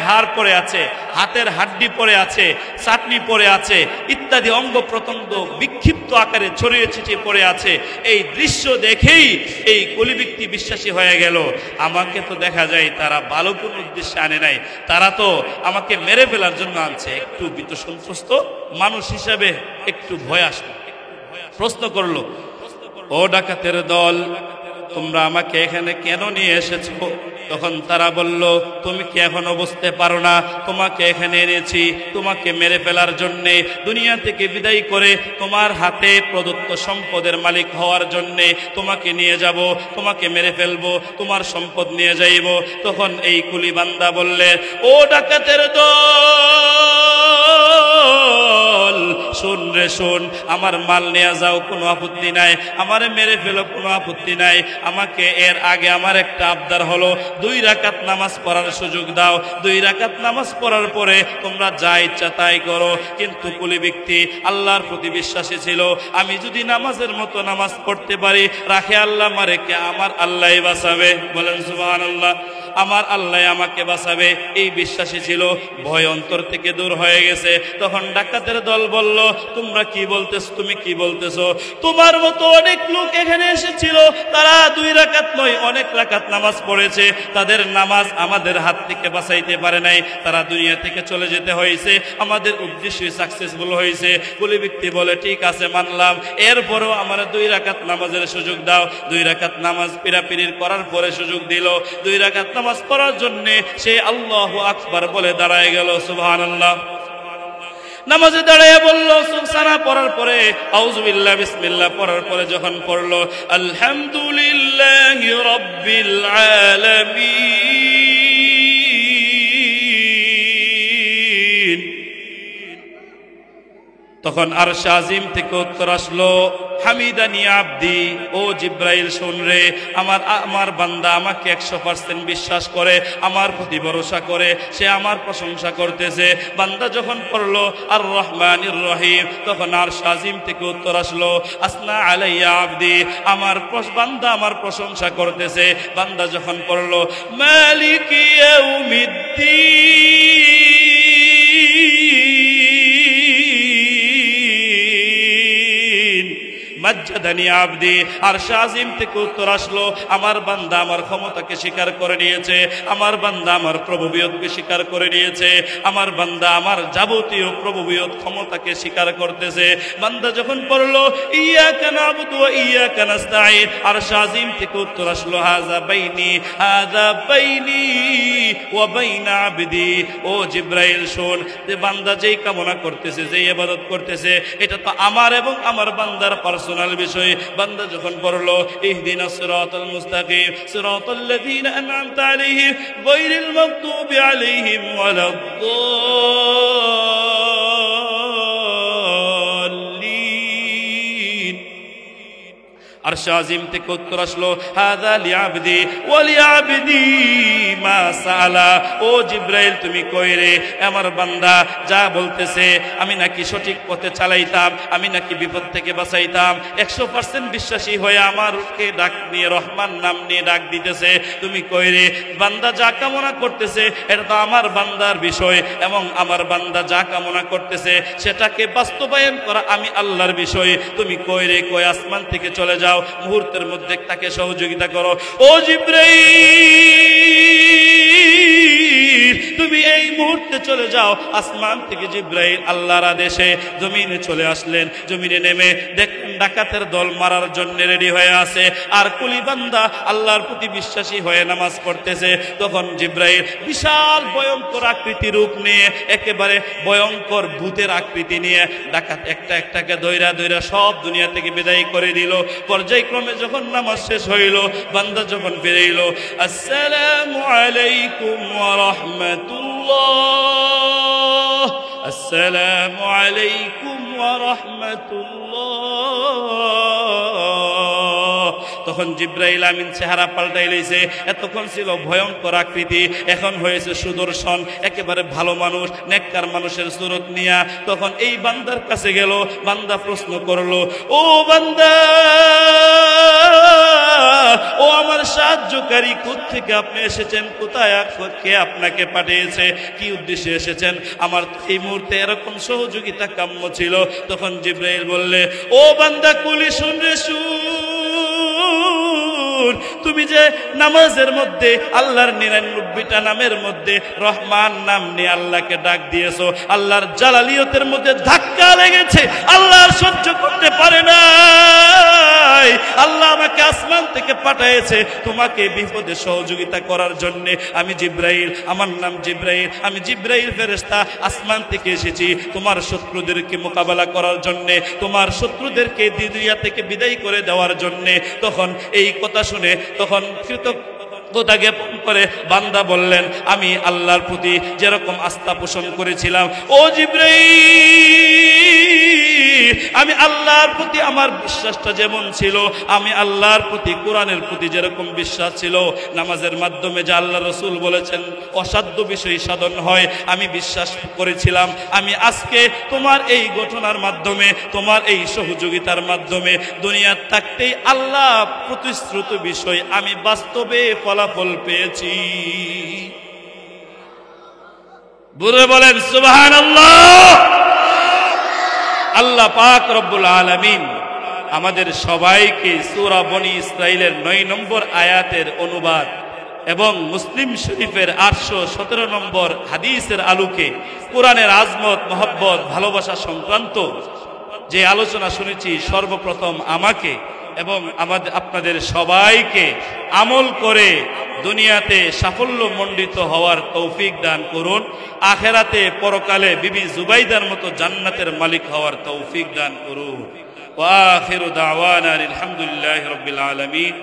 হাড় পড়ে আছে, হাতের হাড্ডি পড়ে আছে, চাটনি পড়ে আছে, ইত্যাদি অঙ্গ প্রত্যঙ্গ বিক্ষিপ্ত আকারে ছড়িয়ে ছিটিয়ে পড়ে আছে। এই দৃশ্য দেখেই এই কুলি ব্যক্তি বিশ্বাসী হয়ে গেল, আমাকে তো দেখা যায় তারা ভালো কোনো উদ্দেশ্যে আনে নাই, তারা তো আমাকে মেরে ফেলার জন্য আনছে। একটু ভীত সন্ত্রস্ত মানুষ হিসাবে একটু ভয় আসলো, প্রশ্ন করলো, ও ডাকাতের দল, তোমরা আমাকে এখানে কেন নিয়ে এসেছো? তখন তারা বলল, তুমি কি এখনো বুঝতে পারো না? তোমাকে এখানে এনেছি তোমাকে মেরে ফেলার জন্যে, দুনিয়া থেকে বিদায় করে তোমার হাতে প্রদত্ত সম্পদের মালিক হওয়ার জন্যে তোমাকে নিয়ে যাব, তোমাকে মেরে ফেলবো, তোমার সম্পদ নিয়ে যাইব। তখন এই কুলি বান্দা বললে, ও ডাকাতের দল, শোন রে শোন, আমার মাল নিয়ে যাও, কোনো আপত্তি নাই, আমারে মেরে ফেলো, কোনো আপত্তি নাই, আমাকে এর আগে আমার একটা আবদার হলো, 2 রাকাত নামাজ পড়ার সুযোগ দাও, 2 রাকাত নামাজ পড়ার পরে তোমরা যা ইচ্ছা তাই করো। কিন্তু কুলি ব্যক্তি আল্লাহর প্রতি বিশ্বাসী ছিল, আমি যদি নামাজের মতো নামাজ পড়তে পারি, রাখে আল্লাহ মারে কে, আমার আল্লাহই বাঁচাবে, বলেন সুবহানাল্লাহ, আমার আল্লাহ আমাকে বাঁচাবে, এই বিশ্বাসী ছিল। ভয় অন্তর থেকে দূর হয়ে গেছে। তখন ডাকাতের দল বলল, তোমরা কি বলতেছো, তুমি কি বলতেছো? তোমার মতো অনেক লোক এখানে এসেছিল, তারা 2 রাকাত নয় অনেক রাকাত নামাজ পড়েছে, তাদের নামাজ আমাদের হাত থেকে বাঁচাইতে পারে নাই, তারা দুনিয়া থেকে চলে যেতে হয়েছে, আমাদের উদ্দেশ্য সাকসেসফুল হয়েছে। কুলি ব্যক্তি বলে, ঠিক আছে মানলাম, এরপরও আমার 2 রাকাত নামাজের সুযোগ দাও। 2 রাকাত নামাজ পিরাপিরির করার পরে সুযোগ দিল। 2 রাকাত নামাজ পড়ার জন্য সে আল্লাহু আকবার বলে দাঁড়ায় গেল, সুবহানাল্লাহ। নামাজে দাঁড়িয়ে বলল সুবহানাল্লাহ, পড়ার পরে আউযুবিল্লাহ বিসমিল্লাহ পড়ার পরে যখন পড়লো আলহামদুলিল্লাহি রাব্বিল আলামিন, তখন আরশ আজিম থেকে উত্তর আসলো, হামিদানি আব্দি, ও জিব্রাইল শোন রে, আমার বান্দা আমাকে 100% বিশ্বাস করে, আমার প্রতি ভরসা করে, সে আমার প্রশংসা করতেছে। বান্দা যখন পড়লো আর রহমানির রহিম, তখন আরশ আজিম থেকে উত্তর আসলো, আসনা আলাইয়া আব্দি, আমার বান্দা আমার প্রশংসা করতেছে। বান্দা যখন পড়লো মালিকি ইয়াউমিদ্দিন, মাজ্জাদানি আবদি, আরশ আজিম থেকে উত্তর আসলো, আমার বান্দা আমার ক্ষমতাকে স্বীকার করে নিয়েছে, আমার বান্দা আমার প্রভুবিয়তকে স্বীকার করে নিয়েছে, আমার বান্দা আমার যাবতীয় প্রভুবিয়ত ক্ষমতাকে স্বীকার করতেছে। বান্দা যখন পড়লো ইয়াকা নাবুদু ওয়া ইয়াকা নাস্তাঈন, আরশ আজিম থেকে উত্তর আসলো, হাযা বাইনি ওয়া বাইনা আবদি, ও জিব্রাইল শোন, যে বান্দা যেই কামনা করতেছে, যেই ইবাদত করতেছে, এটা তো আমার এবং আমার বান্দার পার্সোনাল বিষয়। বান্দা যখন পড়লো ইহদিনাস সিরাতাল মুস্তাকিম সিরাতাল্লাযীনা আন'আমতা আলাইহিম গায়রিল মাগদুবি আলাইহিম ওয়ালাদ-দাল্লিন, আরশ আজিম থেকে উত্তর আসলো, হাযা লিআবদি ওয়া লিআবদি মা সাআলা, ও জিব্রাইল তুমি কই রে, আমার বান্দা যা বলতেছে, আমি নাকি সঠিক পথে চালাইতাম, আমি নাকি বিপদ থেকে বাঁচাইতাম, 100% বিশ্বাসী হয়ে আমারকে ডাক নিয়ে রহমান নাম নিয়ে ডাক দিতেছে, তুমি কই রে? বান্দা যা কামনা করতেছে এটা তো আমার বান্দার বিষয়, এবং আমার বান্দা যা কামনা করতেছে সেটাকে বাস্তবায়ন করা আমি আল্লাহর বিষয়, তুমি কই রে? কই আসমান থেকে চলে যাও, মুহূর্তের মধ্যে তাকে সহযোগিতা করো। ও জিব্রাইল, তুমি এই মুহূর্তে চলে যাও। আসমান থেকে জিব্রাইল আল্লাহর আদেশে জমিনে চলে আসলেন। জমিনে নেমে দেখলেন ডাকাতের দল মারার জন্য রেডি হয়ে আছে, আর কুলি বান্দা আল্লাহর প্রতি বিশ্বাসী হয়ে নামাজ পড়তেছে। তখন জিব্রাইল বিশাল ভয়ঙ্কর আকৃতি রূপ নিয়ে, একেবারে ভয়ঙ্কর ভূতের আকৃতি নিয়ে ডাকাত একটা একটাকে দইরা দইরা সব দুনিয়া থেকে বিদায় করে দিল। পর্যায়ক্রমে যখন নামাজ শেষ হইল, বান্দা যখন ফিরে এলো, আসসালামু আলাইকুম ওয়া রাহমাতুল্লাহ রাহমাতুল্লাহ, আসসালামু আলাইকুম ওয়া রাহমাতুল্লাহ। তখন জিব্রাইল আমিন চেহারা পাল্টাই লইছে। এতক্ষণ ছিল ভয়ঙ্কর আকৃতি, এখন হয়েছে সুদর্শন, একেবারে ভালো মানুষ, নেককার মানুষের সুরত নিয়া। তখন এই বান্দার কাছে গেল। বান্দা প্রশ্ন করলো, ও বান্দা, ও আমার সাহায্যকারী, কোত্থেকে আপনি এসেছেন? কোথায় কে আপনাকে পাঠিয়েছে? কি উদ্দেশ্যে এসেছেন? আমার এই মুহূর্তে এরকম সহযোগিতা কাম্য ছিল। তখন জিব্রাইল বললে, ও বান্দা, কুলি শুন রে শুন, তুমি যে নামাজের মধ্যে আল্লাহর 99টা নামের মধ্যে রহমান নাম নিয়ে আল্লাহকে ডাক দিয়েছো, আল্লাহর জালালিয়তের মধ্যে ধাক্কা লেগেছে, আল্লাহ সহ্য করতে পারে না, আল্লাহ আমাকে আসমান থেকে পাঠিয়েছে তোমাকে বিপদে সহযোগিতা করার জন্য। আমি জিব্রাইল, আমার নাম জিব্রাইল, আমি জিব্রাইল ফেরেশতা আসমান থেকে এসেছি তোমার শত্রুদেরকে মোকাবেলা করার জন্য, তোমার শত্রুদেরকে দুনিয়া থেকে বিদায় করে দেওয়ার জন্য। তখন এই কথা শুনে তখন কৃতজ্ঞতা জ্ঞাপন করে বান্দা বললেন, আমি আল্লাহর প্রতি যেরকম আস্থা পোষণ করেছিলাম, ও জিব্রাইল, আমি আল্লাহর প্রতি আমার বিশ্বাসটা যেমন ছিল, আমি আল্লাহর প্রতি, কোরআনের প্রতি যেরকম বিশ্বাস ছিল, নামাজের মাধ্যমে যে আল্লাহ রসুল বলেছেন অসাধ্য বিষয় সাধন হয়, আমি বিশ্বাস করেছিলাম। আমি আজকে তোমার এই ঘটনার মাধ্যমে, তোমার এই সহযোগিতার মাধ্যমে দুনিয়ার থাকতেই আল্লাহ প্রতিশ্রুত বিষয় আমি বাস্তবে ফলাফল পেয়েছি। বুঝে বলেন সুবহানাল্লাহ। আল্লাহ পাক রব্বুল আলামিন আমাদের সবাইকে সূরা বনী ইসরাইলের 9 নম্বর আয়াতের অনুবাদ এবং মুসলিম শরীফের 817 নম্বর হাদিসের আলোকে কোরআনের আজমত, মহব্বত, ভালোবাসা সংক্রান্ত যে আলোচনা শুনেছি, সর্বপ্রথম আমাকে এবং আপনাদের সবাইকে আমল করে দুনিয়াতে সাফল্য মণ্ডিত হওয়ার তৌফিক দান করুন, আখেরাতে পরকালে বিবি জুবাইদার মতো জান্নাতের মালিক হওয়ার তৌফিক দান করুন। ওয়া আখিরু দাওয়ানা আলহামদুলিল্লাহি রাব্বিল আলামিন।